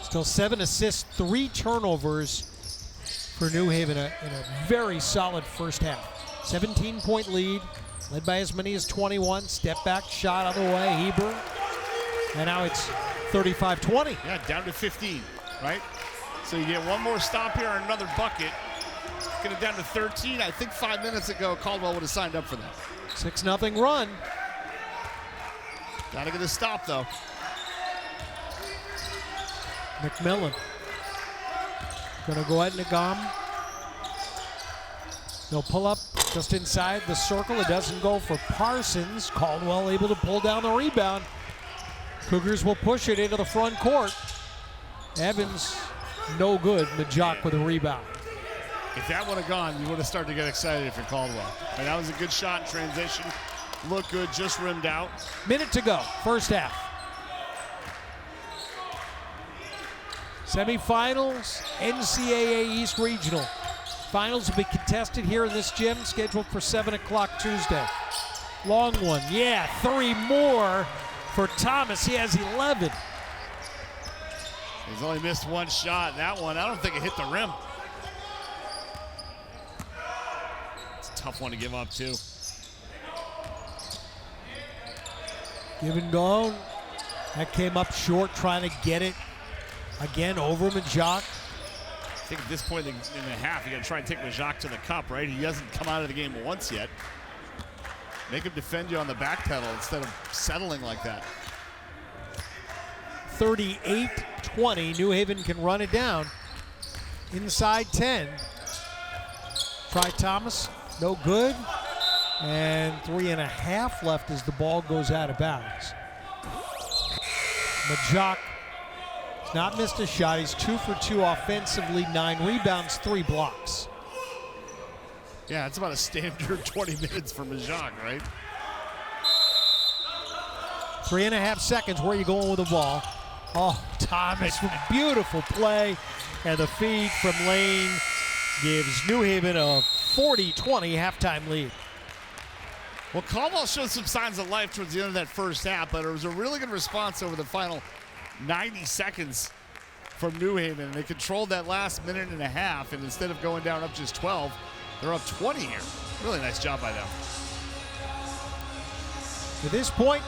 Still 7 assists, 3 turnovers for New Haven in a very solid first half. 17-point lead, led by as many as 21. Step back shot on the way, Heber. And now it's 35-20. Yeah, down to 15, right? So you get one more stop here and another bucket. Get it down to 13. I think 5 minutes ago, Caldwell would have signed up for that. 6-0 run. Got to get a stop, though. McMillan. Gonna go at Nagam. They'll pull up just inside the circle. It doesn't go for Parsons. Caldwell able to pull down the rebound. Cougars will push it into the front court. Evans, no good. Majak with a rebound. If that would have gone, you would have started to get excited if you're Caldwell. And that was a good shot in transition. Looked good, just rimmed out. Minute to go, first half. Semifinals, NCAA East Regional. Finals will be contested here in this gym, scheduled for 7 o'clock Tuesday. Long one, yeah, 3 more for Thomas. He has 11. He's only missed 1 shot. That one, I don't think it hit the rim. It's a tough one to give up, too. Give and go. That came up short, trying to get it again over Majak. I think at this point in the half, you got to try and take Majak to the cup, right? He hasn't come out of the game once yet. Make him defend you on the back pedal instead of settling like that. 38-20. New Haven can run it down. Inside 10. Try Thomas. No good. And 3.5 left as the ball goes out of bounds. Majak has not missed a shot. He's 2 for 2 offensively, 9 rebounds, 3 blocks. Yeah, it's about a standard 20 minutes for Majak, right? 3.5 seconds. Where are you going with the ball? Oh, Thomas, beautiful play. And the feed from Lane gives New Haven a 40-20 halftime lead. Well, Caldwell showed some signs of life towards the end of that first half, but it was a really good response over the final 90 seconds from New Haven. They controlled that last minute and a half, and instead of going down up just 12, they're up 20 here. Really nice job by them. At this point,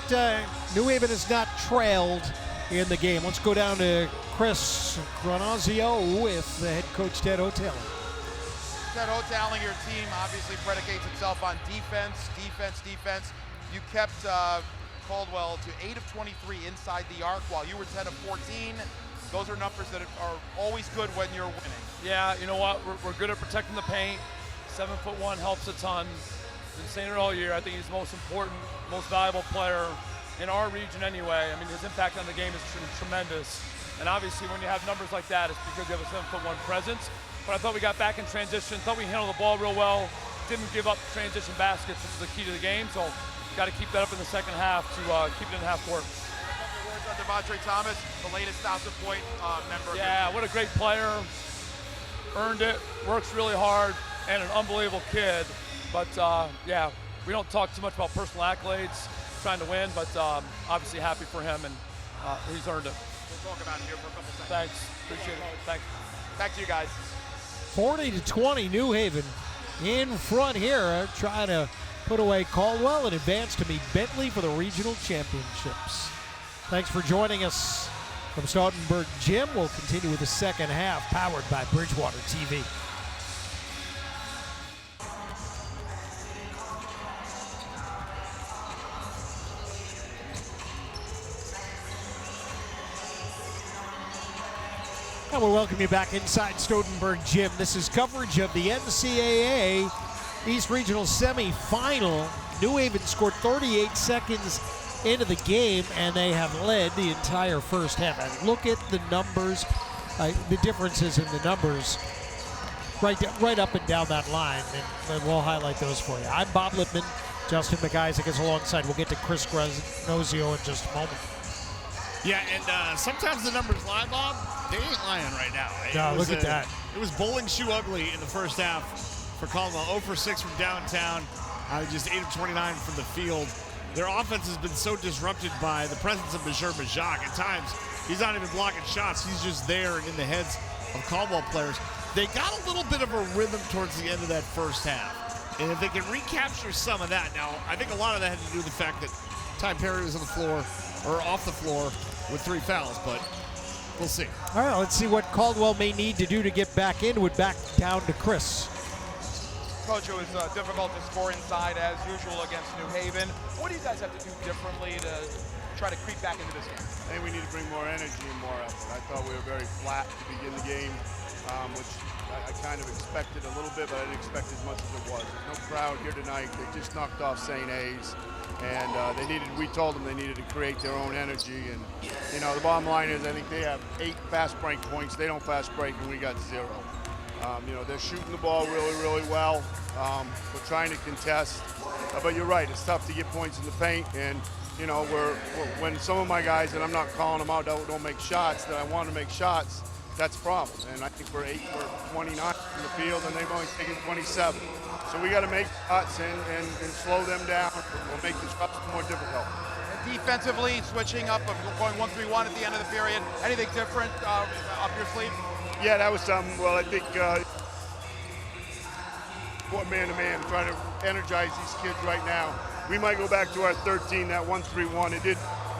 New Haven has not trailed in the game. Let's go down to Chris Granazio with the head coach Ted O'Taylor. Ted O'Taylor, your team obviously predicates itself on defense. You kept Caldwell to 8 of 23 inside the arc while you were 10 of 14. Those are numbers that are always good when you're winning. Yeah, you know what? We're good at protecting the paint. 7'1" helps a ton. Been saying it all year. I think he's the most important, most valuable player in our region anyway. I mean, his impact on the game is tremendous. And obviously, when you have numbers like that, it's because you have a 7'1" presence. But I thought we got back in transition. Thought we handled the ball real well. Didn't give up transition baskets, which is the key to the game. So, got to keep that up in the second half to keep it in half court. Devontre Thomas, the latest 1,000-point member. Yeah, what a great player. Earned it. Works really hard, and an unbelievable kid. But yeah, we don't talk too much about personal accolades, trying to win, but obviously happy for him, and he's earned it. We'll talk about it here for a couple seconds. Thanks, appreciate it. Thanks. Back to you guys. 40-20, New Haven in front here, trying to put away Caldwell and advance to meet Bentley for the regional championships. Thanks for joining us from Stoughtonburg Gym. We'll continue with the second half, powered by Bridgewater TV. And we'll welcome you back inside Stoughtonburg Gym. This is coverage of the NCAA East Regional Semi-Final. New Haven scored 38 seconds into the game, and they have led the entire first half. And look at the numbers, the differences in the numbers right up and down that line, and we'll highlight those for you. I'm Bob Lippman. Justin McIsaac is alongside. We'll get to Chris Granozio in just a moment. Yeah, and sometimes the numbers lie, Bob. They ain't lying right now. No, look at that. It was bowling shoe ugly in the first half for Caldwell. 0 for 6 from downtown, just 8 of 29 from the field. Their offense has been so disrupted by the presence of Major Majak. At times, he's not even blocking shots. He's just there and in the heads of Caldwell players. They got a little bit of a rhythm towards the end of that first half. And if they can recapture some of that, now, I think a lot of that had to do with the fact that Ty Perry was on the floor, or off the floor, with 3 fouls, but we'll see. All right, let's see what Caldwell may need to do to get back into it. Back down to Chris. Coach, it was difficult to score inside as usual against New Haven. What do you guys have to do differently to try to creep back into this game? I think we need to bring more energy and more effort. I thought we were very flat to begin the game, which I kind of expected a little bit, but I didn't expect as much as it was. There's no crowd here tonight. They just knocked off St. A's. And we told them they needed to create their own energy. And, you know, the bottom line is I think they have 8 fast break points. They don't fast break, and we got 0. You know, they're shooting the ball really, really well. We're trying to contest. But you're right, it's tough to get points in the paint. And, you know, when some of my guys, and I'm not calling them out, don't make shots, that I want to make shots, that's a problem. And I think we're 29 in the field, and they've only taken 27. So we got to make shots and slow them down. We'll make the shots more difficult. And defensively, switching up, going 1-3-1 at the end of the period. Anything different up your sleeve? Yeah, that was something. Well, I think more man-to-man, trying to energize these kids right now. We might go back to our 13, that 1-3-1.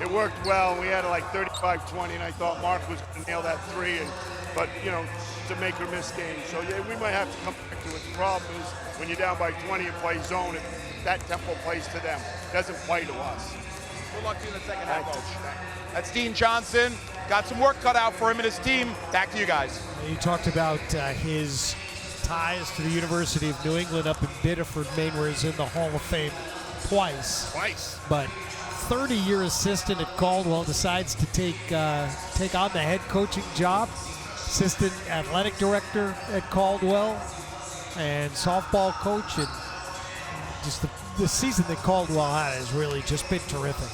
It worked well, and we had like 35-20, and I thought Mark was going to nail that 3, but, you know, to make or miss games. So, yeah, we might have to come back to it. The problem is when you're down by 20 and play zone, that tempo plays to them. It doesn't play to us. Good luck to you in the second half, Coach. That's Dean Johnson. Got some work cut out for him and his team. Back to you guys. You talked about his ties to the University of New England up in Biddeford, Maine, where he's in the Hall of Fame twice. But 30-year assistant at Caldwell decides to take on the head coaching job. Assistant athletic director at Caldwell and softball coach, and just the season that Caldwell had has really just been terrific.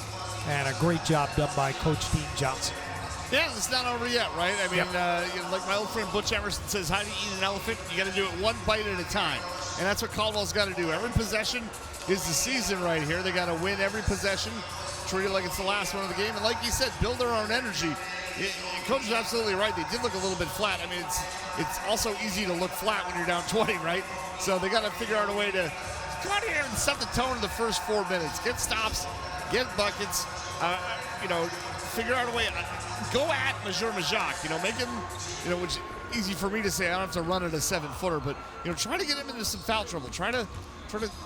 And a great job done by Coach Dean Johnson. Yeah, it's not over yet, right? I mean, like my old friend Butch Emerson says, how do you eat an elephant? You got to do it one bite at a time. And that's what Caldwell's got to do. Every possession is the season right here. They got to win every possession, treat it like it's the last one of the game. And like you said, build their own energy. Coach is absolutely right. They did look a little bit flat. I mean, it's also easy to look flat when you're down 20, right? So they got to figure out a way to come out here and set the tone in the first 4 minutes. Get stops, get buckets, figure out a way. Go at Major Majak, make him, which is easy for me to say. I don't have to run at a 7-footer, but, try to get him into some foul trouble. Try to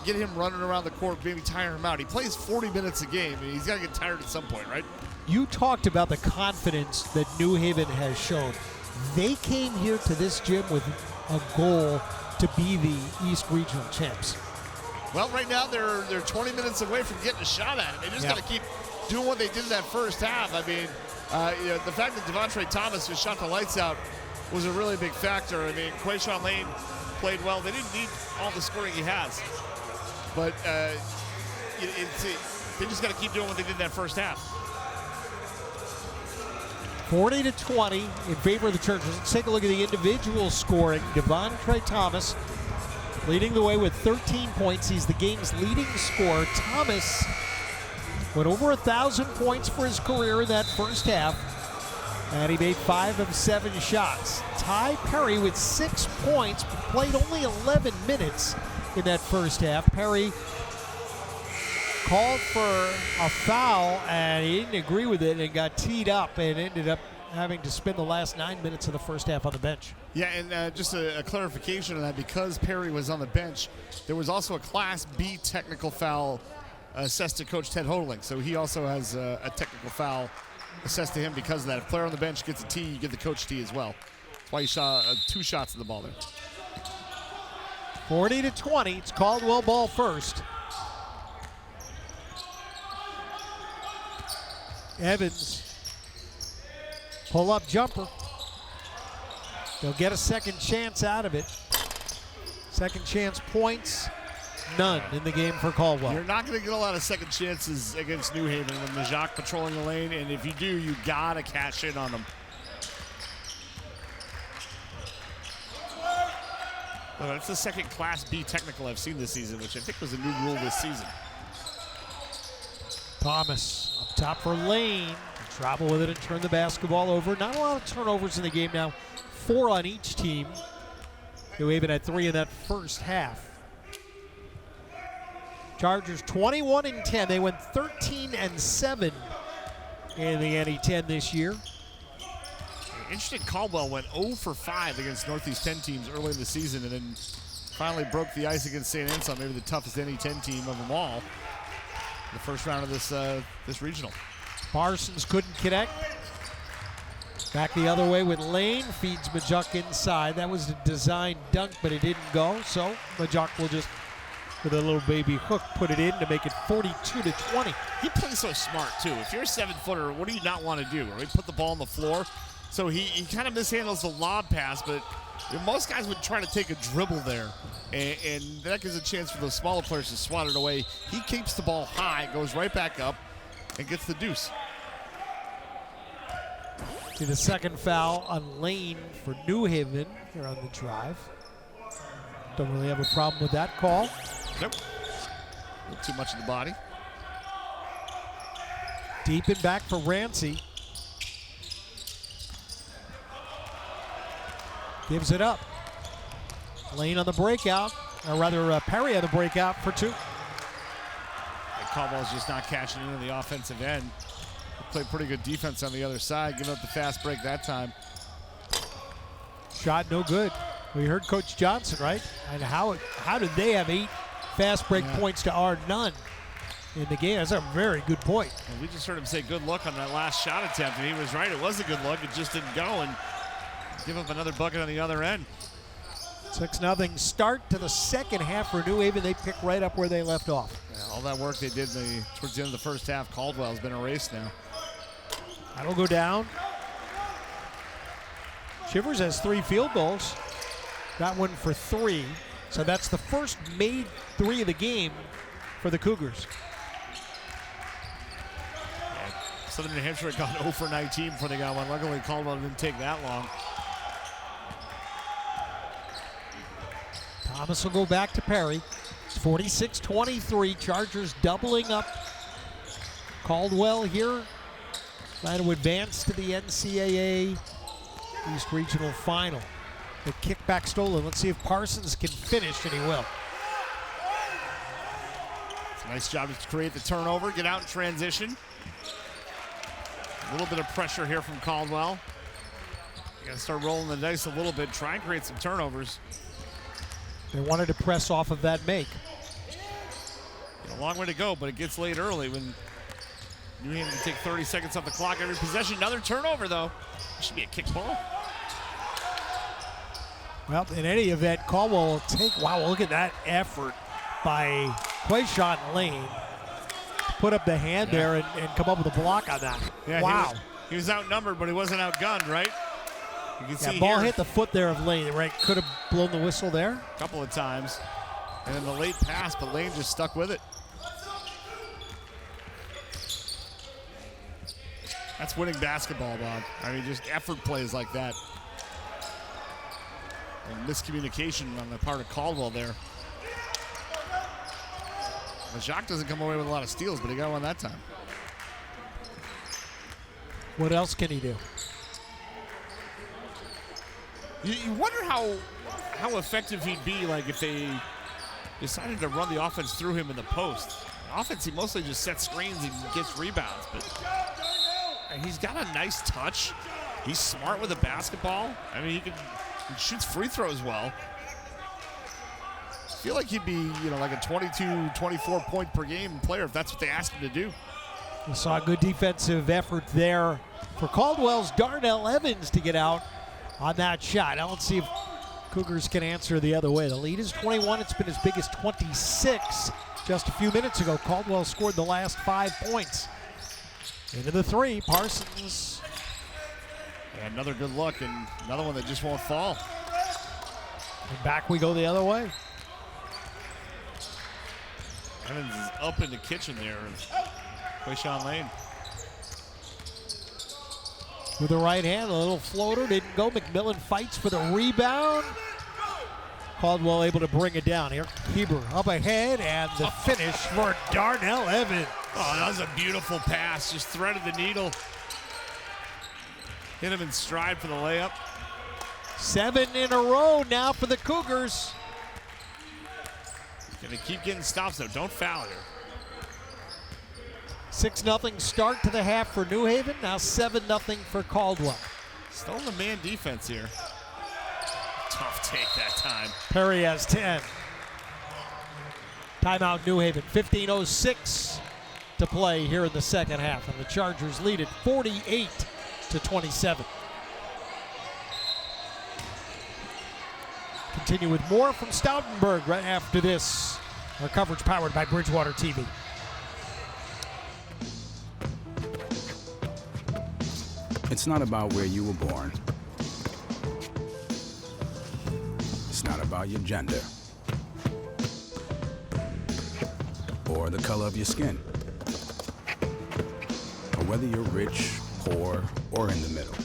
get him running around the court, maybe tire him out. He plays 40 minutes a game, and he's got to get tired at some point, right? You talked about the confidence that New Haven has shown. They came here to this gym with a goal to be the East Regional champs. Well, right now they're 20 minutes away from getting a shot at it. They just got to keep doing what they did in that first half. I mean, the fact that Devontre Thomas just shot the lights out was a really big factor. I mean, Quayshawn Lane played well. They didn't need all the scoring he has. But they just got to keep doing what they did in that first half. 40-20 in favor of the Chargers. Let's take a look at the individual scoring. Devontre Thomas leading the way with 13 points. He's the game's leading scorer. Thomas went over 1,000 points for his career in that first half, and he made 5 of 7 shots. Ty Perry with 6 points, but played only 11 minutes in that first half. Perry called for a foul, and he didn't agree with it and got teed up and ended up having to spend the last 9 minutes of the first half on the bench. Yeah, and just a clarification on that, because Perry was on the bench, there was also a Class B technical foul assessed to Coach Ted Hodling. So he also has a technical foul assessed to him because of that. If a player on the bench gets a tee, you give the coach tee as well. That's why he shot 2 shots at the ball there. 40-20. It's Caldwell ball first. Evans, pull-up jumper. They'll get a second chance out of it. Second chance points, none in the game for Caldwell. You're not going to get a lot of second chances against New Haven with Majak patrolling the lane, and if you do, you got to cash in on them. Well, that's the second Class B technical I've seen this season, which I think was a new rule this season. Thomas up top for Lane. Travel with it and turn the basketball over. Not a lot of turnovers in the game now. 4 on each team. New Haven had 3 in that first half. Chargers 21-10. They went 13-7 in the NE10 this year. Interesting, Caldwell went 0 for 5 against Northeast 10 teams early in the season, and then finally broke the ice against St. Anselm, maybe the toughest NE10 team of them all. The first round of this regional. Parsons couldn't connect. Back the other way with Lane, feeds Majak inside. That was a design dunk, but it didn't go. So Majak will just, with a little baby hook, put it in to make it 42-20. He plays so smart too. If you're a 7-footer, what do you not want to do? Right? Put the ball on the floor. So he kind of mishandles the lob pass, but most guys would try to take a dribble there. And that gives a chance for those smaller players to swat it away. He keeps the ball high, goes right back up, and gets the deuce. See the second foul on Lane for New Haven here on the drive. Don't really have a problem with that call. Nope. A little too much of the body. Deep and back for Rancy. Gives it up. Lane on the breakout, or rather Perry on the breakout for 2. And Caldwell's just not cashing in on the offensive end. Played pretty good defense on the other side, giving up the fast break that time. Shot no good. We heard Coach Johnson, right? And how did they have 8 fast break points to our none in the game? That's a very good point. And we just heard him say good luck on that last shot attempt, and he was right. It was a good look. It just didn't go, and give up another bucket on the other end. 6-0 start to the second half for New Haven. They pick right up where they left off. Yeah, all that work they did towards the end of the first half, Caldwell's been erased now. That'll go down. Shivers has 3 field goals. Got one for 3. So that's the first made 3 of the game for the Cougars. Southern New Hampshire had gone 0 for 19 before they got one. Luckily, Caldwell didn't take that long. Thomas will go back to Perry. 46-23. Chargers doubling up. Caldwell here trying to advance to the NCAA East Regional Final. The kickback stolen. Let's see if Parsons can finish, and he will. It's a nice job to create the turnover, get out in transition. A little bit of pressure here from Caldwell. You gotta start rolling the dice a little bit, try and create some turnovers. They wanted to press off of that make. A long way to go, but it gets late early when New Haven can take 30 seconds off the clock every possession. Another turnover, though. It should be a kick ball. Well, in any event, Caldwell will take, wow, look at that effort by Quayshawn Lane. Put up the hand there and come up with a block on that. Yeah, wow. He was outnumbered, but he wasn't outgunned, right? You can see ball here, hit the foot there of Lane, right? Could have blown the whistle there. a couple of times. And then the late pass, but Lane just stuck with it. That's winning basketball, Bob. I mean, just effort plays like that. And miscommunication on the part of Caldwell there. Well, Jacques doesn't come away with a lot of steals, but he got one that time. What else can he do? You wonder how effective he'd be, like, if they decided to run the offense through him in the post. Offense, he mostly just sets screens and gets rebounds, but he's got a nice touch. He's smart with a basketball. I mean, he shoots free throws well. I feel like he'd be, like a 22, 24 point per game player if that's what they asked him to do. We saw a good defensive effort there for Caldwell's Darnell Evans to get out on that shot. Now let's see if Cougars can answer the other way. The lead is 21. It's been as big as 26 just a few minutes ago. Caldwell scored the last 5 points. Into the three, Parsons. And another good look, and another one that just won't fall. And back we go the other way. Evans is up in the kitchen there. Quayshawn Lane. With the right hand, a little floater, didn't go. McMillan fights for the rebound. Caldwell able to bring it down here. Heber up ahead, and the finish for Darnell Evans. Oh, that was a beautiful pass. Just threaded the needle. Hit him in stride for the layup. 7 in a row now for the Cougars. Gonna keep getting stops, though. Don't foul here. 6-0 start to the half for New Haven. Now 7-0 for Caldwell. Still in the man defense here. Tough take that time. Perry has 10. Timeout New Haven. 15:06 to play here in the second half. And the Chargers lead it 48-27. Continue with more from Stoutenburg right after this. Our coverage powered by Bridgewater TV. It's not about where you were born. It's not about your gender or the color of your skin, or whether you're rich, poor, or in the middle.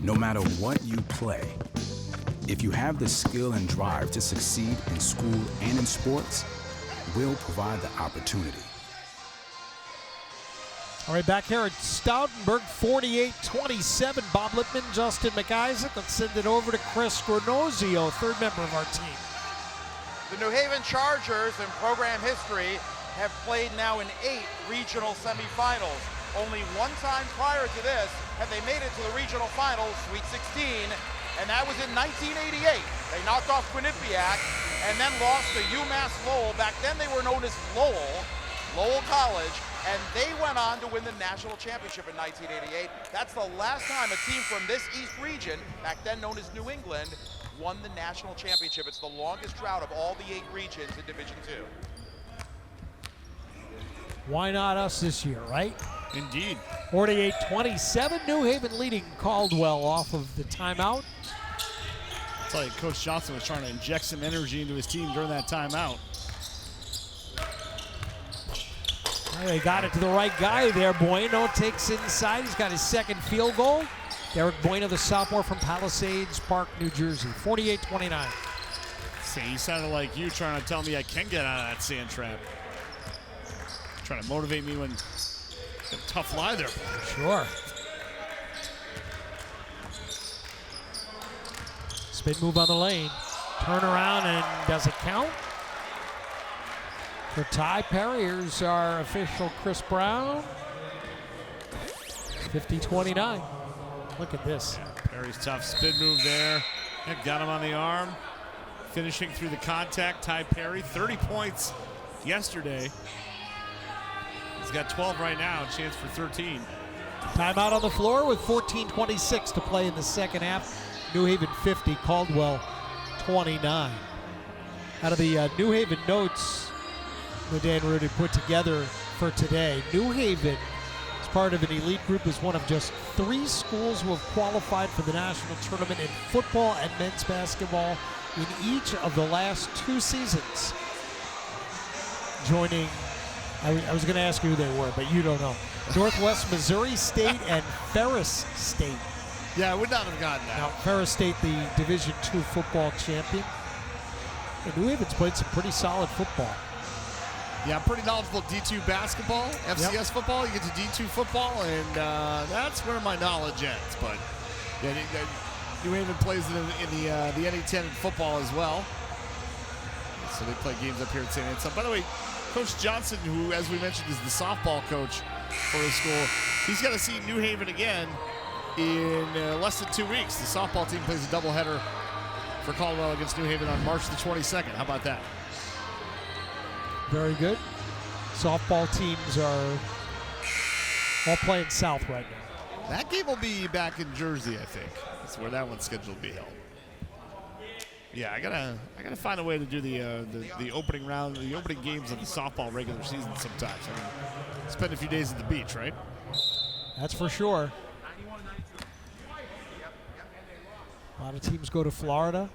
No matter what you play, if you have the skill and drive to succeed in school and in sports, we'll provide the opportunity. All right, back here at Stoutenburg, 48-27. Bob Lippman, Justin McIsaac. Let's send it over to Chris Granozio, third member of our team. The New Haven Chargers in program history have played now in 8 regional semifinals. Only one time prior to this have they made it to the regional finals, Sweet 16, and that was in 1988. They knocked off Quinnipiac and then lost to UMass Lowell. Back then they were known as Lowell College, and they went on to win the national championship in 1988. That's the last time a team from this East region, back then known as New England, won the national championship. It's the longest drought of all the 8 regions in Division II. Why not us this year, right? Indeed. 48-27, New Haven leading Caldwell off of the timeout. I'll tell you, Coach Johnson was trying to inject some energy into his team during that timeout. They got it to the right guy there. Bueno takes inside. He's got his second field goal. Derek Bueno, the sophomore from Palisades Park, New Jersey, 48-29. See, he sounded like you trying to tell me I can get out of that sand trap. Trying to motivate me when a tough lie there. Sure. Spin move on the lane. Turn around, and does it count? For Ty Perry, here's our official Chris Brown. 50-29. Look at this. Yeah, Perry's tough spin move there. Got him on the arm. Finishing through the contact, Ty Perry, 30 points yesterday. He's got 12 right now, chance for 13. Timeout on the floor with 14:26 to play in the second half. New Haven 50, Caldwell 29. Out of the New Haven notes that Dan Rudy put together for today, New Haven, as part of an elite group, is one of just 3 schools who have qualified for the national tournament in football and men's basketball in each of the last 2 seasons. Joining, I was going to ask you who they were, but you don't know. Northwest Missouri State and Ferris State. Yeah, I would not have gotten that. Now, Ferris State, the Division II football champion. And New Haven's played some pretty solid football. Yeah, pretty knowledgeable D2 basketball, FCS football. You get to D2 football, and that's where my knowledge ends. But yeah, New Haven plays in the NE10 in football as well. So they play games up here at St. Anselm. By the way, Coach Johnson, who, as we mentioned, is the softball coach for his school, he's got to see New Haven again in less than 2 weeks. The softball team plays a doubleheader for Caldwell against New Haven on March the 22nd. How about that? Very good. Softball teams are all playing South right now. That game will be back in Jersey, I think. That's where that one's scheduled to be held. Yeah, I gotta find a way to do the opening round, the opening games of the softball regular season sometimes. I mean, spend a few days at the beach, right? That's for sure. A lot of teams go to Florida.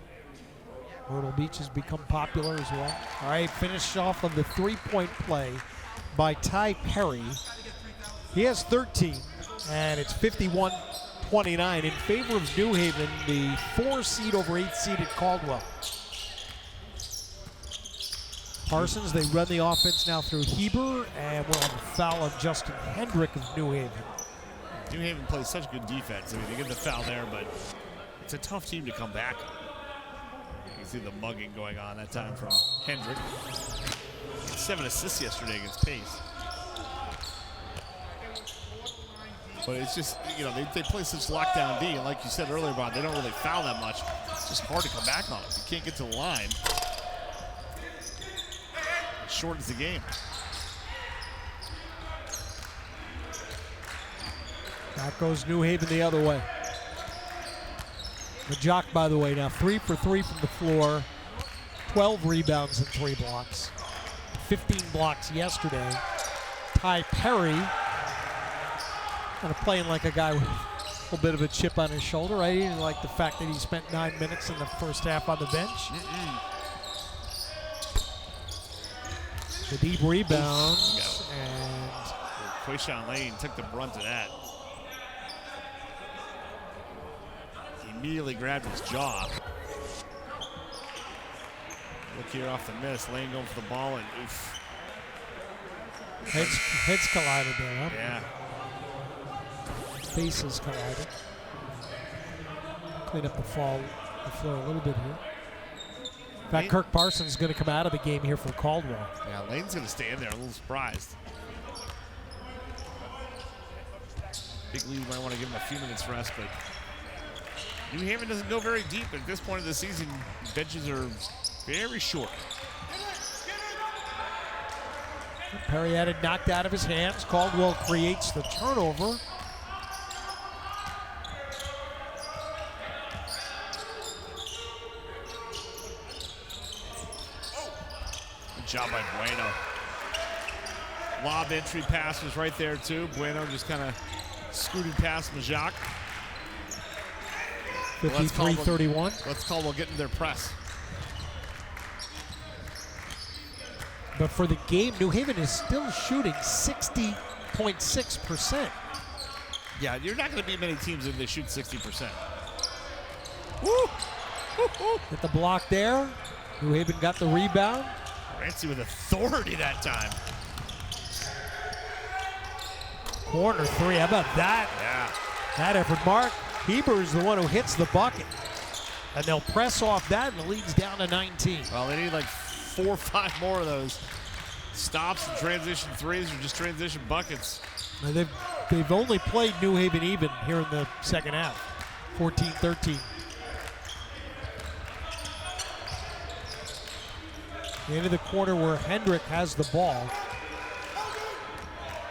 Myrtle Beach has become popular as well. All right, finish off of the 3-point play by Ty Perry. He has 13, and it's 51-29 in favor of New Haven, the 4 seed over 8 seed at Caldwell. Parsons, they run the offense now through Heber, and we'll have a foul on Justin Hendrick of New Haven. New Haven plays such good defense. I mean, they get the foul there, but it's a tough team to come back. You can see the mugging going on that time from Hendrick. He had 7 assists yesterday against Pace. But it's just, you know, they play such lockdown D, and like you said earlier, Bob, they don't really foul that much. It's just hard to come back on it. You can't get to the line. It shortens the game. That goes New Haven the other way. Majok, by the way, now 3 for 3 from the floor, 12 rebounds and 3 blocks. 15 blocks yesterday. Ty Perry kind of playing like a guy with a little bit of a chip on his shoulder, right? He didn't like the fact that he spent 9 minutes in the first half on the bench. The deep rebound. And Quayshawn Lane took the brunt of that. He immediately grabbed his jaw. Look here off the miss. Lane going for the ball, and oof. Heads collided there, huh? Yeah. Faces collided. Clean up the floor a little bit here. In fact, Kirk Parsons is going to come out of the game here for Caldwell. Yeah, Lane's going to stay in there. A little surprised. Big lead might want to give him a few minutes rest, but New Haven doesn't go very deep. At this point of the season, benches are very short. Perry had it knocked out of his hands. Caldwell creates the turnover. Good job by Bueno. Lob entry pass was right there too. Bueno just kind of scooted past Majok. 53-31. Let's Caldwell get in their press. But for the game, New Haven is still shooting 60.6%. Yeah, you're not going to beat many teams if they shoot 60%. Woo! Get the block there. New Haven got the rebound. Rancy with authority that time. Corner three, how about that? Yeah. That effort. Mark Heber is the one who hits the bucket. And they'll press off that, and the lead's down to 19. Well, they need like 4 or 5 more of those stops and transition threes or just transition buckets. Now they've only played New Haven even here in the second half, 14-13. The end of the quarter where Hendrick has the ball.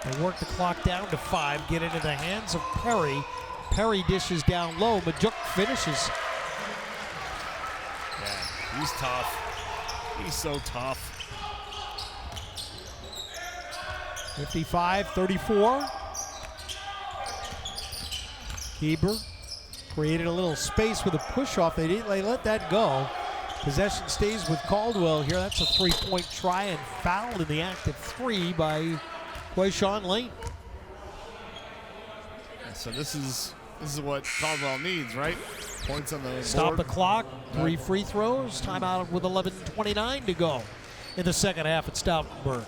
They work the clock down to 5, get into the hands of Perry. Perry dishes down low. Majuk finishes. Yeah, he's tough. He's so tough. 55-34. Heber created a little space with a push-off. They let that go. Possession stays with Caldwell here. That's a three-point try and fouled in the act of 3 by Quayshawn Lane. So this is what Caldwell needs, right? Points on the Stop board. the clock. 3 free throws. Timeout with 11:29 to go in the second half at Stoutenburg.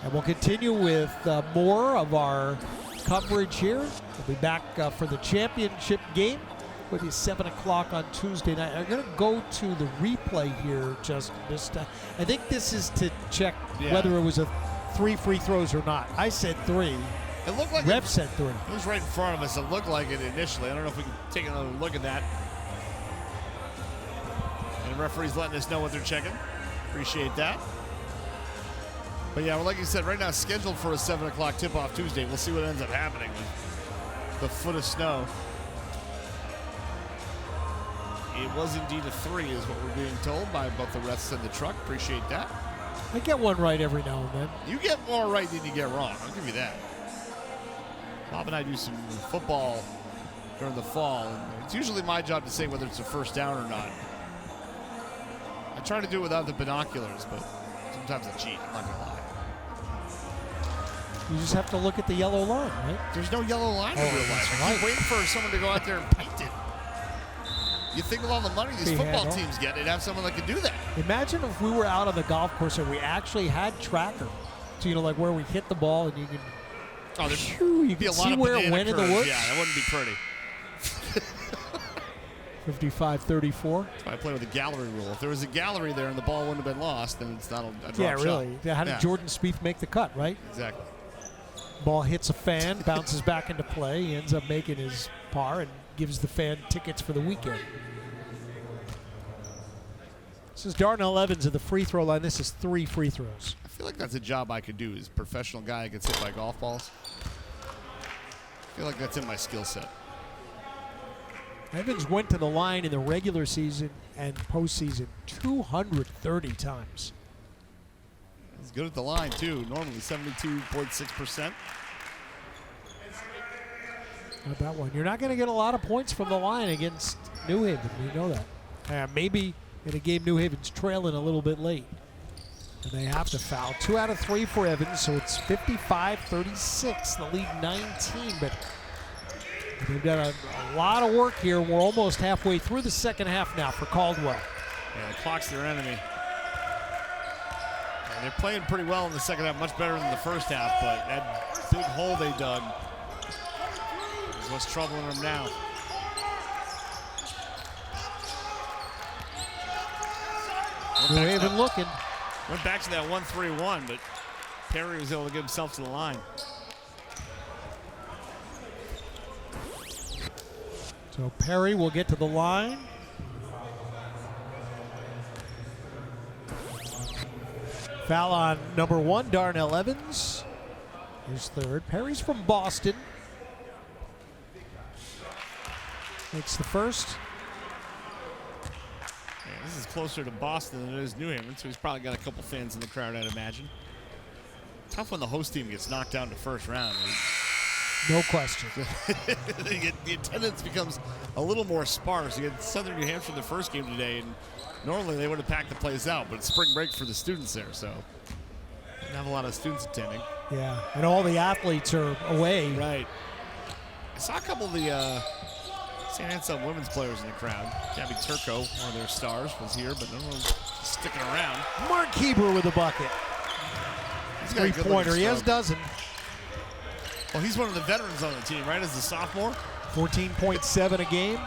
And we'll continue with more of our coverage here. We'll be back for the championship game. It'll be 7 o'clock on Tuesday night. I'm going to go to the replay here, Justin. I think this is to check whether it was 3 free throws or not. I said 3. It looked like Ref said 3. It was right in front of us. It looked like it initially. I don't know if we can take another look at that. And the referee's letting us know what they're checking. Appreciate that. But yeah, well, like you said, right now scheduled for a 7 o'clock tip-off Tuesday. We'll see what ends up happening with the foot of snow. It was indeed a 3 is what we're being told by both the refs and the truck. Appreciate that. I get one right every now and then. You get more right than you get wrong. I'll give you that. Bob and I do some football during the fall, and it's usually my job to say whether it's a first down or not. I try to do it without the binoculars, but sometimes I cheat. I'm not going to lie. You just have to look at the yellow line, right? There's no yellow line in real life. I keep waiting for someone to go out there and paint it. You think with all the money these football teams get, they'd have someone that could do that. Imagine if we were out on the golf course and we actually had tracker. So, like where we hit the ball and you can you can see where it went in the woods. Yeah, that wouldn't be pretty. 55-34. I play with the gallery rule. If there was a gallery there and the ball wouldn't have been lost, then it's not a drop Yeah, shot. really. How did Jordan Spieth make the cut, right? Exactly. Ball hits a fan, bounces back into play. He ends up making his par and gives the fan tickets for the weekend. This is Darnell Evans at the free throw line. This is 3 free throws. I feel like that's a job I could do as a professional guy that gets hit by golf balls. I feel like that's in my skill set. Evans went to the line in the regular season and postseason 230 times. He's good at the line, too. Normally 72.6%. How about one? You're not going to get a lot of points from the line against New Haven. You know that. Maybe in a game New Haven's trailing a little bit late. And they have to foul. 2 out of 3 for Evans, so it's 55-36. The lead 19, but they've done a lot of work here. We're almost halfway through the second half now for Caldwell. Yeah, the clock's their enemy. And they're playing pretty well in the second half, much better than the first half, but that big hole they dug is what's troubling them now. New Haven looking. Went back to that 1-3-1, but Perry was able to get himself to the line. So Perry will get to the line. Foul on number 1, Darnell Evans. His third. Perry's from Boston. Makes the first. Yeah, this is closer to Boston than it is New Haven, so he's probably got a couple fans in the crowd, I'd imagine. Tough when the host team gets knocked down to first round. No question. The attendance becomes a little more sparse. You get Southern New Hampshire the first game today, and normally they would have packed the place out, but it's spring break for the students there, so Not a lot of students attending. Yeah, and all the athletes are away. Right. I saw a couple of the St. Anselm women's players in the crowd. Gabby Turco, one of their stars, was here, but no one was sticking around. Mark Heber with a bucket. He's got a good Three-pointer. looking He has stroke. dozen. Well, he's one of the veterans on the team, right, as a sophomore? 14.7 a game.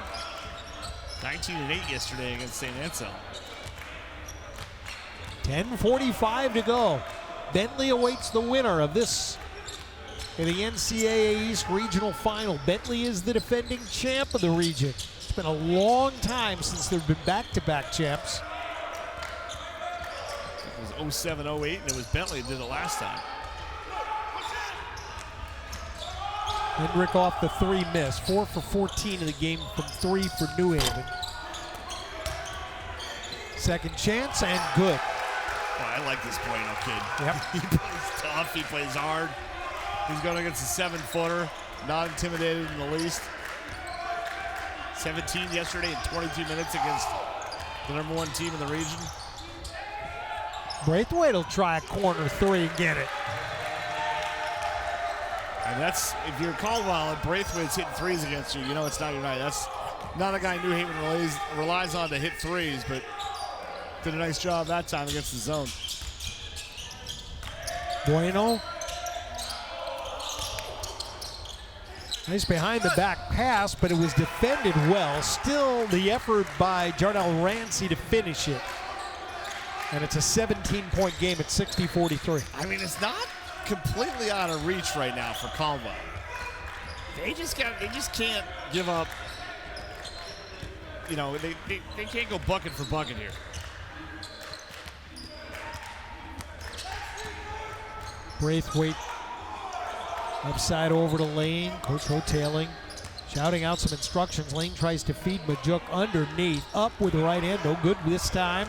19-8 yesterday against St. Anselm. 10:45 to go. Bentley awaits the winner of this in the NCAA East Regional Final. Bentley is the defending champ of the region. It's been a long time since there have been back-to-back champs. It was 07-08, and it was Bentley that did it last time. Hendrick off the three miss. 4 for 14 in the game from 3 for New Haven. Second chance and good. Well, I like this Bueno kid. Yep. He plays tough. He plays hard. He's going against a 7-footer. Not intimidated in the least. 17 yesterday in 22 minutes against the #1 team in the region. Braithwaite will try a corner three and get it. And that's, if you're Caldwell and Braithwaite's hitting threes against you, you know it's not your night. That's not a guy New Haven relies on to hit threes, but did a nice job that time against the zone. Bueno. Nice behind the back pass, but it was defended well. Still the effort by Jarnell Rancy to finish it. And it's a 17-point game at 60-43. I mean, it's not completely out of reach right now for Caldwell. They just can't give up. You know, they can't go bucket for bucket here. Braithwaite upside over to Lane. Coach Hotailing shouting out some instructions. Lane tries to feed Majuk underneath. Up with the right hand. No good this time.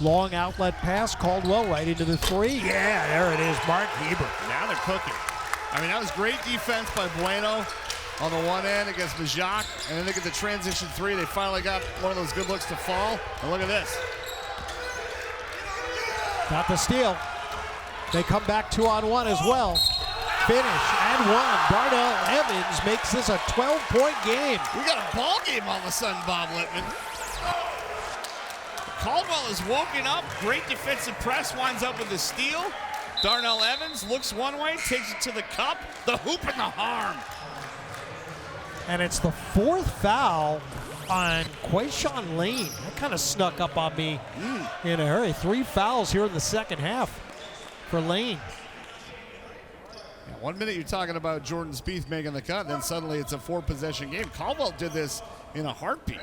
Long outlet pass. Caldwell right into the three. Yeah, there it is. Mark Heber. Now they're cooking. I mean, that was great defense by Bueno on the one end against Majak. And then they get the transition three. They finally got one of those good looks to fall. And look at this. Got the steal. They come back 2-on-1 as well. Finish and one. Darnell Evans makes this a 12-point game. We got a ball game all of a sudden, Bob Lippman. Caldwell is woken up. Great defensive press. Winds up with the steal. Darnell Evans looks one way, takes it to the cup. The hoop and the harm. And it's the fourth foul on Quayshawn Lane. That kind of snuck up on me in a hurry. 3 fouls here in the second half for Lane. Yeah, 1 minute you're talking about Jordan Spieth making the cut, and then suddenly it's a 4-possession game. Caldwell did this in a heartbeat.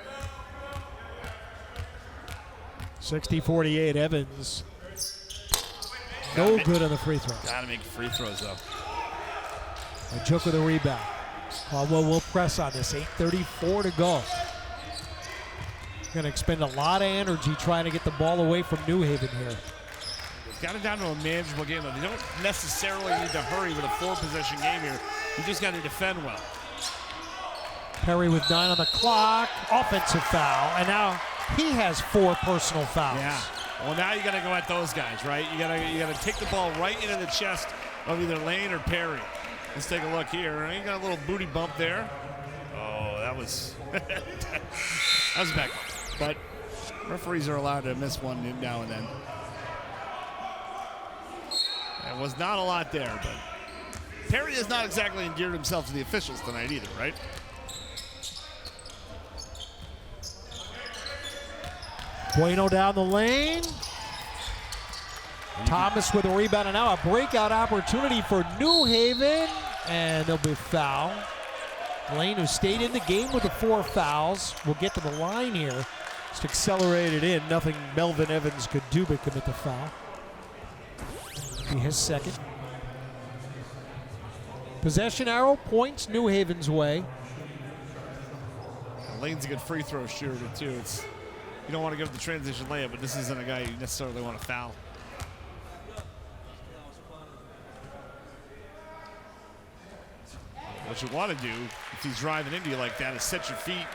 60-48 Evans. No good on the free throw. Gotta make free throws, though. Majuk with a rebound. Caldwell will press on this. 8:34 to go. Going to expend a lot of energy trying to get the ball away from New Haven here. They've got it down to a manageable game, though. They don't necessarily need to hurry with a 4-possession game here. You just got to defend well. Perry with 9 on the clock. Offensive foul. And now he has 4 personal fouls. Yeah. Well, now you got to go at those guys, right? You got to take the ball right into the chest of either Lane or Perry. Let's take a look here. You got a little booty bump there. Oh, that was that was back. But referees are allowed to miss one now and then. There was not a lot there, but Perry has not exactly endeared himself to the officials tonight either, right? Bueno down the lane. Thomas with a rebound, and now a breakout opportunity for New Haven, and there'll be foul. Lane, who stayed in the game with the 4 fouls, will get to the line here. Just accelerated in. Nothing Melvin Evans could do but commit the foul. Be his second. Possession arrow points New Haven's way. Lane's a good free throw shooter too. You don't want to give the transition layup, but this isn't a guy you necessarily want to foul. What you want to do, if he's driving into you like that, is set your feet.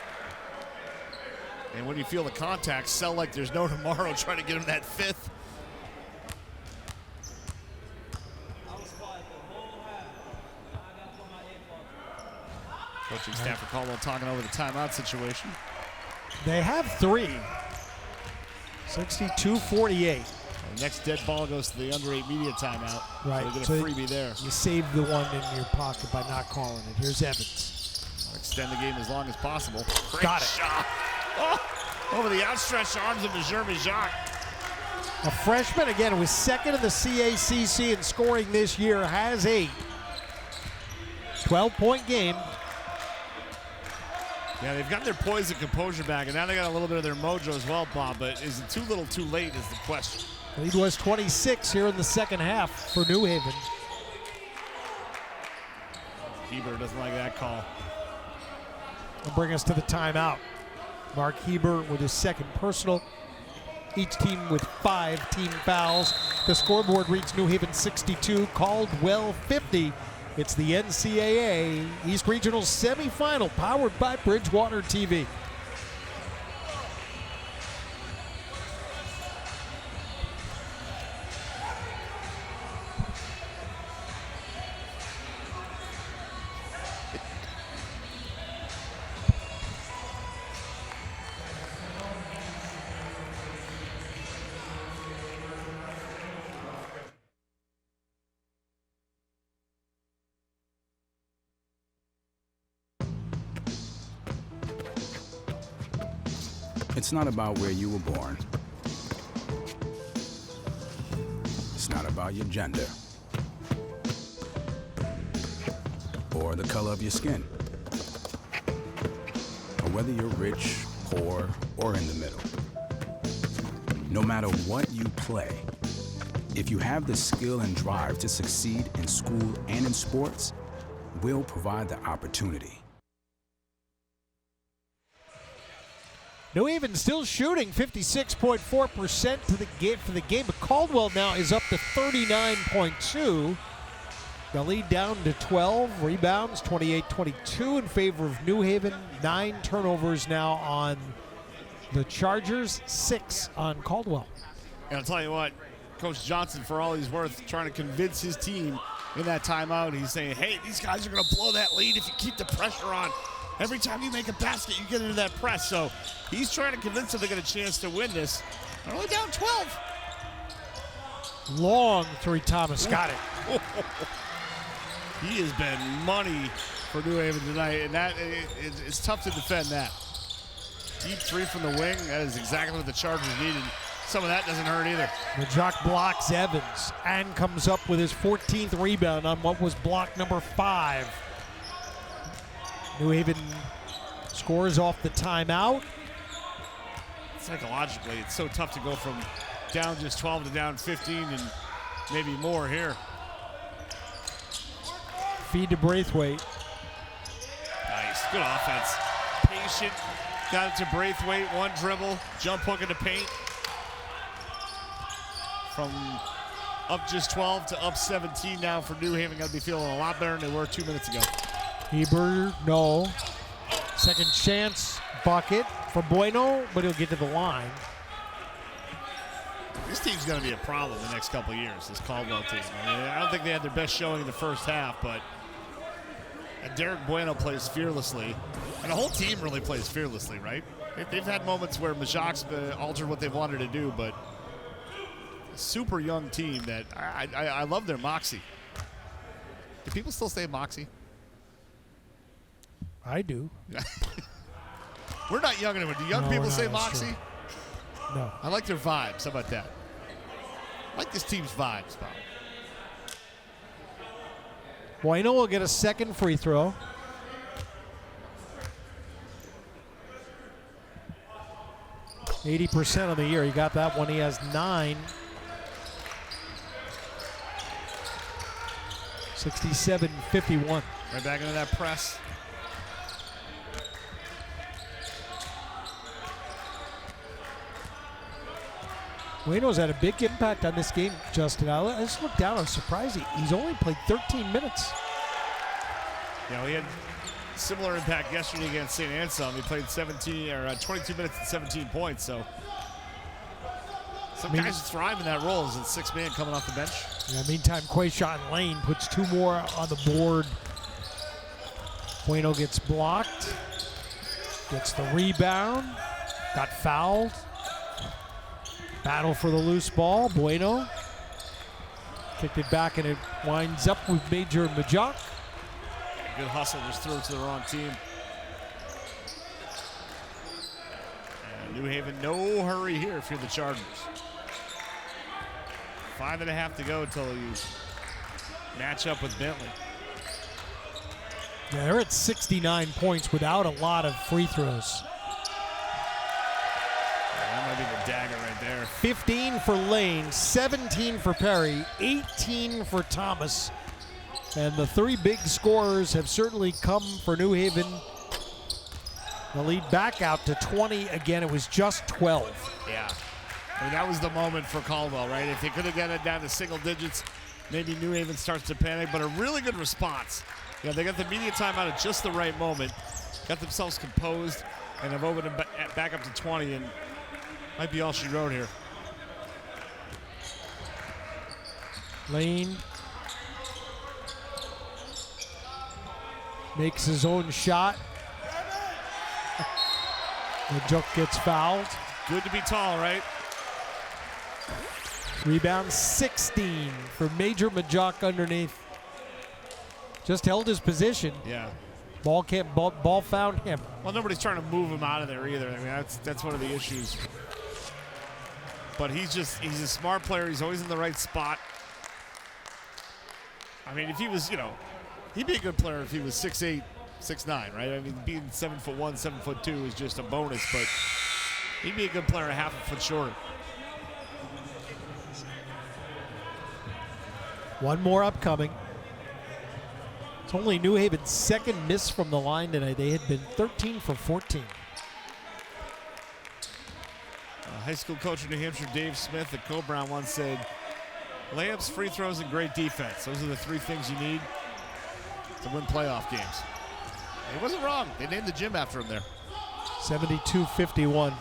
And when you feel the contact, sell like there's no tomorrow, trying to get him that 5th. Coaching staff for Caldwell talking over the timeout situation. They have 3. 62-48. The next dead ball goes to the under 8 media timeout. Right. So they get So a freebie there. You save the one in your pocket by not calling it. Here's Evans. Extend the game as long as possible. Great Got it. shot. Oh, over the outstretched arms of Jeremy Jacques. A freshman, again, was second in the CACC in scoring this year, has 8. 12-point game. Yeah, they've got their poise and composure back, and now they got a little bit of their mojo as well, Bob, but is it too little too late is the question. Lead was 26 here in the second half for New Haven. Heber doesn't like that call. Will bring us to the timeout. Mark Heber with his second personal. Each team with 5 team fouls. The scoreboard reads New Haven 62, Caldwell 50. It's the NCAA East Regional semifinal, powered by Bridgewater TV. It's not about where you were born. It's not about your gender or the color of your skin, or whether you're rich, poor, or in the middle. No matter what you play, if you have the skill and drive to succeed in school and in sports, we'll provide the opportunity. New Haven still shooting 56.4% to the game for the game, but Caldwell now is up to 39.2. The lead down to 12 rebounds, 28-22 in favor of New Haven. 9 turnovers now on the Chargers, 6 on Caldwell. And I'll tell you what, Coach Johnson, for all he's worth, trying to convince his team in that timeout. He's saying, hey, these guys are going to blow that lead if you keep the pressure on. Every time you make a basket, you get into that press. So he's trying to convince them they get a chance to win this. They're only down 12. Long three, Thomas got it. He has been money for New Haven tonight, and that it's tough to defend that. Deep 3 from the wing, that is exactly what the Chargers needed. Some of that doesn't hurt either. Majok blocks Evans and comes up with his 14th rebound on what was block number 5. New Haven scores off the timeout. Psychologically, it's so tough to go from down just 12 to down 15 and maybe more here. Feed to Braithwaite. Nice, good offense. Patient, got it to Braithwaite, 1 dribble, jump hook into paint. From up just 12 to up 17 now for New Haven. Got to be feeling a lot better than they were 2 minutes ago. Heber, no. Second chance bucket for Bueno, but he'll get to the line. This team's going to be a problem the next couple of years, this Caldwell team. I don't think they had their best showing in the first half, but Derek Bueno plays fearlessly. And the whole team really plays fearlessly, right? They've had moments where Majok's altered what they've wanted to do, but a super young team that I love their moxie. Do people still say moxie? I do. We're not young anymore. Do young people say moxie? True. No. I like their vibes. How about that? I like this team's vibes, Bob. Bueno will get a second free throw. %80 on the year. He got that one. He has 9. 67-51. Right back into that press. Bueno's had a big impact on this game, Justin. I just looked down. I was surprised he's only played 13 minutes. Yeah, we had similar impact yesterday against St. Anselm. He played 22 minutes and 17 points. So some guys thrive in that role as a 6-man coming off the bench. Yeah, meantime, Quayshawn Lane puts 2 more on the board Bueno gets blocked. Gets the rebound. Got fouled. Battle for the loose ball. Bueno kicked it back, and it winds up with Major Majok. Good hustle, just threw it to the wrong team. And New Haven, no hurry here if you're the Chargers. 5.5 to go until you match up with Bentley. Yeah, they're at 69 points without a lot of free throws. That might be the dagger right there. 15 for Lane, 17 for Perry, 18 for Thomas. And the three big scorers have certainly come for New Haven. The lead back out to 20. Again, it was just 12. Yeah. I mean, that was the moment for Caldwell, right? If they could have gotten it down to single digits, maybe New Haven starts to panic, but a really good response. Yeah, they got the media timeout at just the right moment, got themselves composed, and have opened it back up to 20, and might be all she wrote here. Lane makes his own shot. Majok gets fouled. Good to be tall, right? Rebound 16 for Major Majok underneath. Just held his position. Yeah. Ball found him. Well, nobody's trying to move him out of there either. I mean, that's one of the issues. But he's a smart player. He's always in the right spot. I mean, if he was, he'd be a good player if he was 6'8", 6'9", right? I mean, being 7'1", 7'2" is just a bonus, but he'd be a good player a half a foot shorter. One more upcoming. It's only New Haven's second miss from the line tonight. They had been 13 for 14. High school coach of New Hampshire, Dave Smith at Co-Brown, once said, layups, free throws, and great defense. Those are the three things you need to win playoff games. He wasn't wrong. They named the gym after him there. 72-51.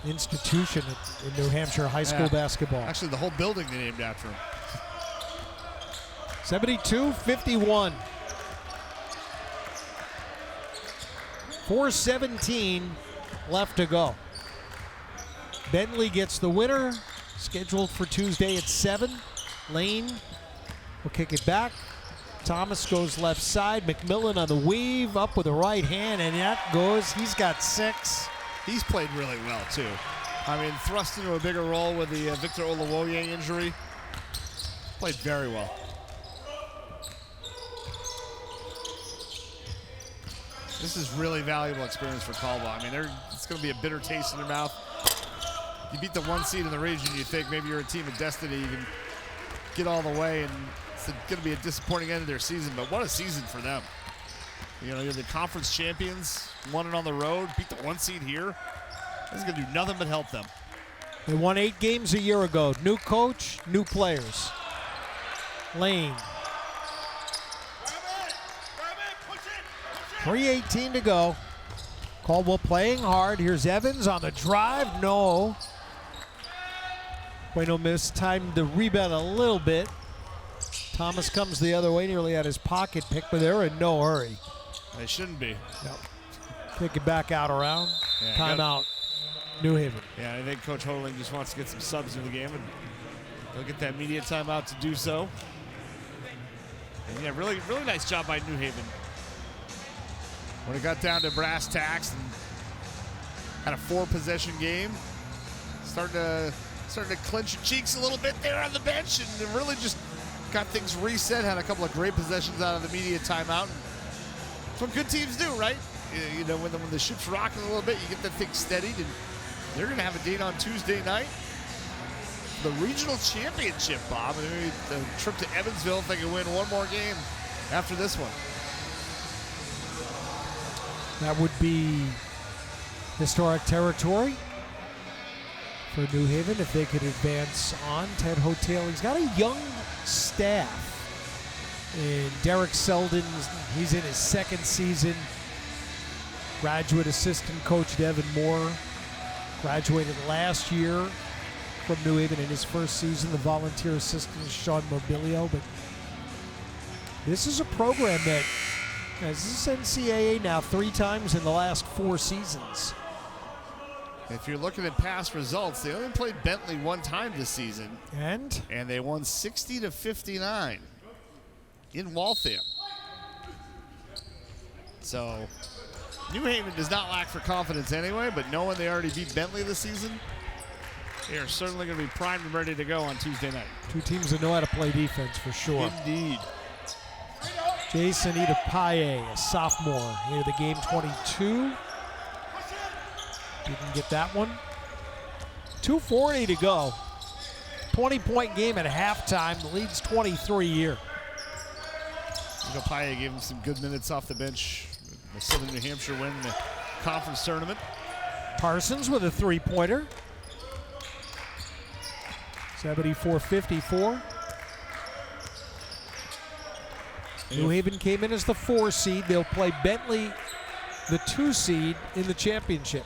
Institution in New Hampshire high school basketball. Actually, the whole building they named after him. 72-51. 4:17 left to go. Bentley gets the winner, scheduled for Tuesday at 7. Lane will kick it back. Thomas goes left side. McMillan on the weave, up with the right hand, and that goes. He's got 6. He's played really well, too. I mean, thrust into a bigger role with the Victor Olawoye injury. Played very well. This is really valuable experience for Caldwell. I mean, it's going to be a bitter taste in their mouth. You beat the 1 seed in the region, you think maybe you're a team of destiny. You can get all the way, and it's going to be a disappointing end of their season, but what a season for them. You're the conference champions, won it on the road, beat the 1 seed here. This is going to do nothing but help them. They won 8 games a year ago. New coach, new players. Lane. 3:18 to go. Caldwell playing hard. Here's Evans on the drive. No. Bueno missed time to rebound a little bit. Thomas comes the other way, nearly had his pocket picked, but they're in no hurry. They shouldn't be. No. Kick it back out around. Timeout. New Haven. Yeah, I think Coach Holing just wants to get some subs in the game, and they'll get that media timeout to do so. And yeah, really, really nice job by New Haven. When it got down to brass tacks and had a 4-possession game, starting to clench your cheeks a little bit there on the bench, and it really just got things reset. Had a couple of great possessions out of the media timeout. And that's what good teams do, right? When the ship's rocking a little bit, you get the thing steadied, and they're going to have a date on Tuesday night. The regional championship, Bob. And maybe the trip to Evansville if they can win one more game after this one. That would be historic territory for New Haven if they could advance on. Ted Hotel, he's got a young staff. And Derek Selden, he's in his 2nd season. Graduate assistant coach Devin Moore graduated last year from New Haven in his 1st season. The volunteer assistant is Sean Mobilio. But this is a program that This is NCAA now 3 times in the last 4 seasons. If you're looking at past results, they only played Bentley 1 time this season. And they won 60-59 in Waltham. So New Haven does not lack for confidence anyway, but knowing they already beat Bentley this season, they are certainly going to be primed and ready to go on Tuesday night. 2 teams that know how to play defense for sure. Indeed. Jason Idapaye, a sophomore, into the game 22. Didn't get that one. 2:40 to go. 20-point game at halftime. The lead's 23 here. Idapaye gave him some good minutes off the bench. The Southern New Hampshire win the conference tournament. Parsons with a 3-pointer. 74-54. New Haven came in as the 4 seed. They'll play Bentley, the 2 seed, in the championship.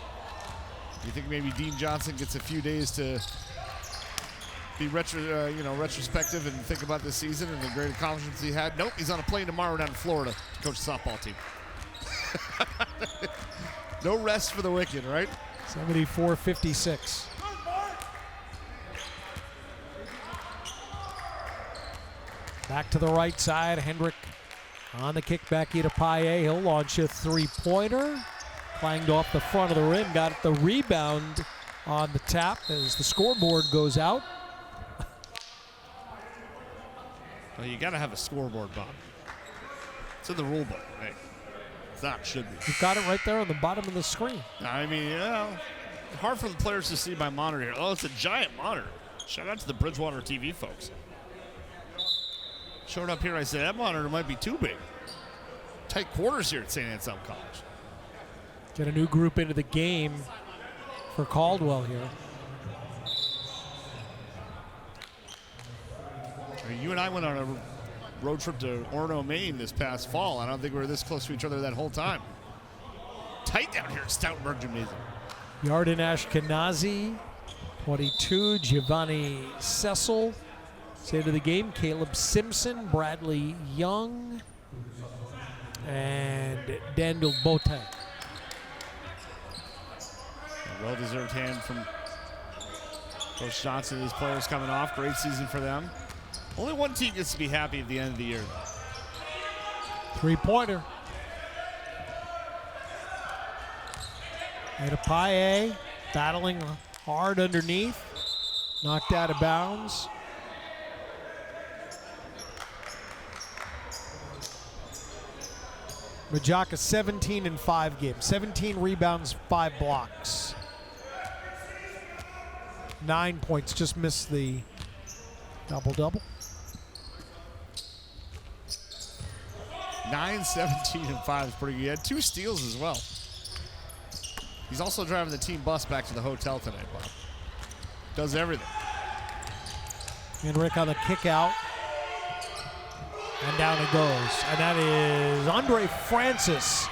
You think maybe Dean Johnson gets a few days to be retrospective and think about this season and the great accomplishments he had? Nope, he's on a plane tomorrow down in Florida to coach the softball team. No rest for the wicked, right? 74-56. Back to the right side, Hendrick on the kickback, Idapaye. He'll launch a 3-pointer. Clanged off the front of the rim, got the rebound on the tap as the scoreboard goes out. Well, you got to have a scoreboard, Bob. It's in the rule book, right? It's not, should be. You've got it right there on the bottom of the screen. I mean, hard for the players to see my monitor here. Oh, it's a giant monitor. Shout out to the Bridgewater TV folks. Showed up here, I said, that monitor might be too big. Tight quarters here at St. Anselm College. Get a new group into the game for Caldwell here. You and I went on a road trip to Orono, Maine this past fall. I don't think we were this close to each other that whole time. Tight down here at Stoutenburg Gymnasium. Yarden Ashkenazi, 22. Giovanni Cecil. Say to the game, Caleb Simpson, Bradley Young, and Daniel Bote. Well-deserved hand from Coach Johnson. These players coming off. Great season for them. Only one team gets to be happy at the end of the year. 3-pointer. Idapaye battling hard underneath. Knocked out of bounds. Majaka 17 in 5 games. 17 rebounds, 5 blocks. 9 points, just missed the double-double. 9, 17, and 5 is pretty good. He had 2 steals as well. He's also driving the team bus back to the hotel tonight, Bob. Does everything. And Rick on the kick out. And down it goes. And that is Andre Francis,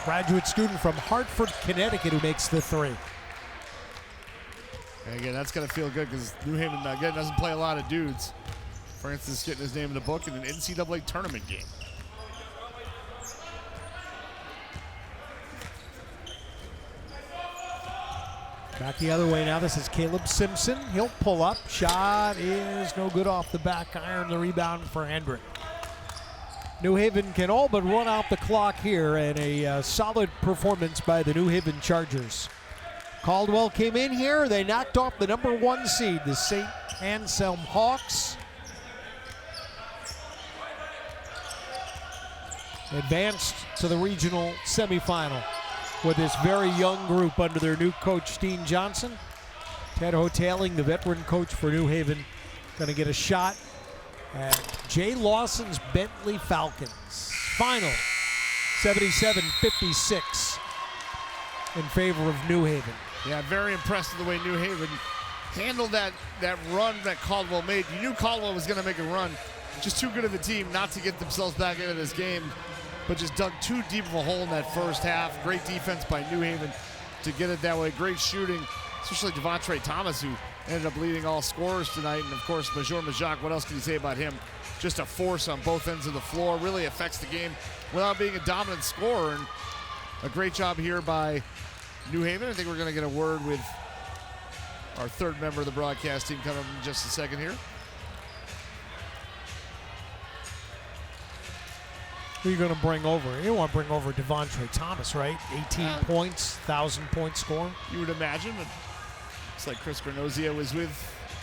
graduate student from Hartford, Connecticut, who makes the 3. And again, that's going to feel good because New Haven, again, doesn't play a lot of dudes. Francis getting his name in the book in an NCAA tournament game. Back the other way now. This is Caleb Simpson. He'll pull up. Shot is no good off the back iron. The rebound for Hendrick. New Haven can all but run out the clock here, and a solid performance by the New Haven Chargers. Caldwell came in here. They knocked off the number 1 seed, the St. Anselm Hawks. Advanced to the regional semifinal with this very young group under their new coach, Dean Johnson. Ted Hoteling, the veteran coach for New Haven, going to get a shot at Jay Lawson's Bentley Falcons. Final 77-56 in favor of New Haven. Yeah, very impressed with the way New Haven handled that run that Caldwell made. You knew Caldwell was going to make a run. Just too good of a team not to get themselves back into this game, but just dug too deep of a hole in that first half. Great defense by New Haven to get it that way. Great shooting, especially Devontre Thomas, who ended up leading all scorers tonight. And, of course, Major Majak, what else can you say about him? Just a force on both ends of the floor. Really affects the game without being a dominant scorer. And a great job here by New Haven. I think we're going to get a word with our third member of the broadcast team coming up in just a second here. Who are you going to bring over? You want to bring over Devontre Thomas, right? 18 points, 1,000-point score. You would imagine. But looks like Chris Granozio was with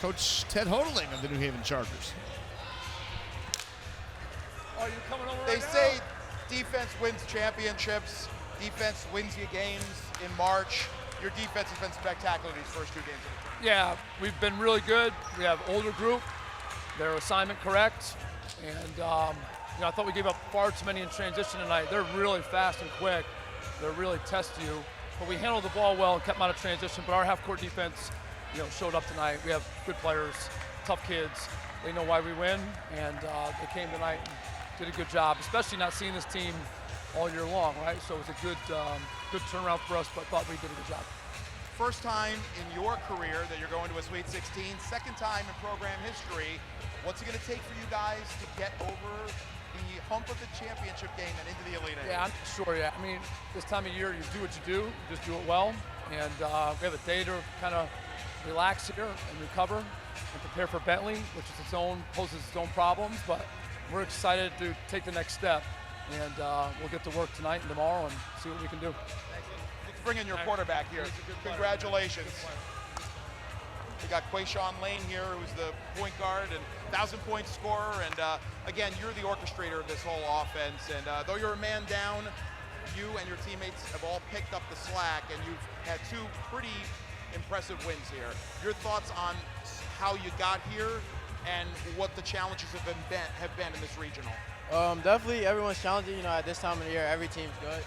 Coach Ted Hodeling of the New Haven Chargers. Are you coming over They right say now? defense wins championships. Defense wins you games in March. Your defense has been spectacular these first 2 games of the team. Yeah, we've been really good. We have older group. Their assignment correct. And I thought we gave up far too many in transition tonight. They're really fast and quick. They really test you. But we handled the ball well and kept them out of transition. But our half-court defense, showed up tonight. We have good players, tough kids. They know why we win, and they came tonight and did a good job, especially not seeing this team all year long, right? So it was a good turnaround for us, but I thought we did a good job. First time in your career that you're going to a Sweet 16, second time in program history. What's it going to take for you guys to get over the hump of the championship game and into the Elite Eight? Yeah, I'm sure, yeah. I mean, this time of year, you do what you do, you just do it well. And we have a day to kind of relax here and recover and prepare for Bentley, which is poses its own problems, but we're excited to take the next step. And we'll get to work tonight and tomorrow and see what we can do. Let's bring in your quarterback here. Congratulations. We got Quayshawn Lane here, who's the point guard and 1,000-point scorer. And again, you're the orchestrator of this whole offense. And though you're a man down, you and your teammates have all picked up the slack, and you've had 2 pretty impressive wins here. Your thoughts on how you got here and what the challenges have been in this regional? Definitely everyone's challenging. At this time of the year, every team's good.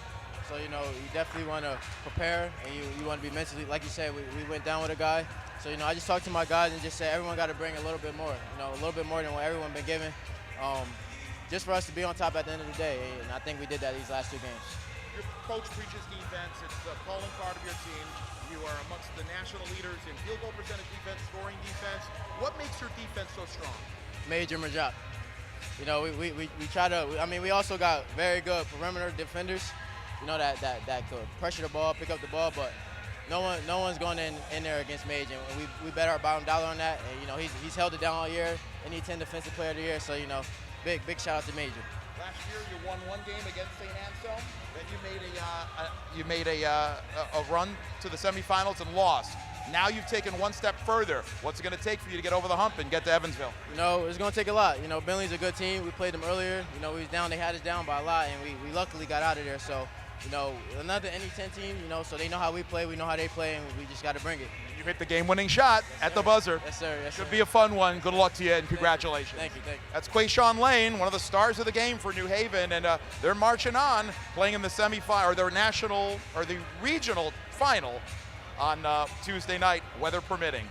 So, you definitely want to prepare, and you want to be mentally, like you said, we went down with a guy. So, I just talked to my guys and just said everyone got to bring a little bit more, a little bit more than what everyone been given, just for us to be on top at the end of the day. And I think we did that these last 2 games. Your coach preaches defense. It's the calling card of your team. You are amongst the national leaders in field goal percentage defense, scoring defense. What makes your defense so strong? Major Majak. We try to. We also got very good perimeter defenders. That could pressure the ball, pick up the ball, but no one's going in there against Mage, and we bet our bottom dollar on that. And he's held it down all year. NE10 Defensive Player of the Year. So big shout out to Major. Last year you won 1 game against St. Anselm. Then you made a run to the semifinals and lost. Now you've taken 1 step further. What's it going to take for you to get over the hump and get to Evansville? It's going to take a lot. Bentley's a good team. We played them earlier. We was down. They had us down by a lot, and we luckily got out of there. So, another NE10 team, so they know how we play. We know how they play, and we just got to bring it. You hit the game-winning shot at the buzzer. Yes, sir. Yes, Should be a fun one. Good luck to you, and congratulations. Thank you. That's Quayshawn Lane, one of the stars of the game for New Haven, and they're marching on, playing in the semifinal, or their national, or the regional final on Tuesday night, weather permitting.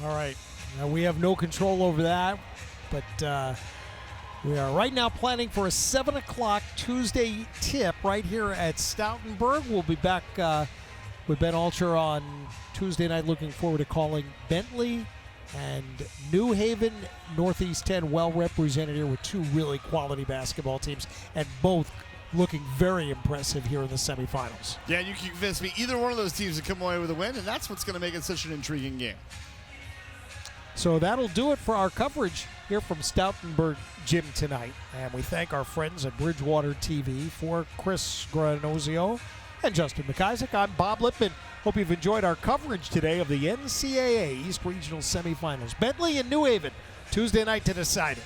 All right. Now, we have no control over that, but we are right now planning for a 7 o'clock Tuesday tip right here at Stoutenburg. We'll be back with Ben Alcher on Tuesday night. Looking forward to calling Bentley and New Haven. Northeast 10 well represented here with 2 really quality basketball teams, and both looking very impressive here in the semifinals. Yeah, you can convince me either one of those teams to come away with a win, and that's what's going to make it such an intriguing game. So that'll do it for our coverage here from Stoutenburg Gym tonight. And we thank our friends at Bridgewater TV. For Chris Granozio and Justin McIsaac, I'm Bob Lippman. Hope you've enjoyed our coverage today of the NCAA East Regional Semifinals. Bentley and New Haven, Tuesday night to decide it.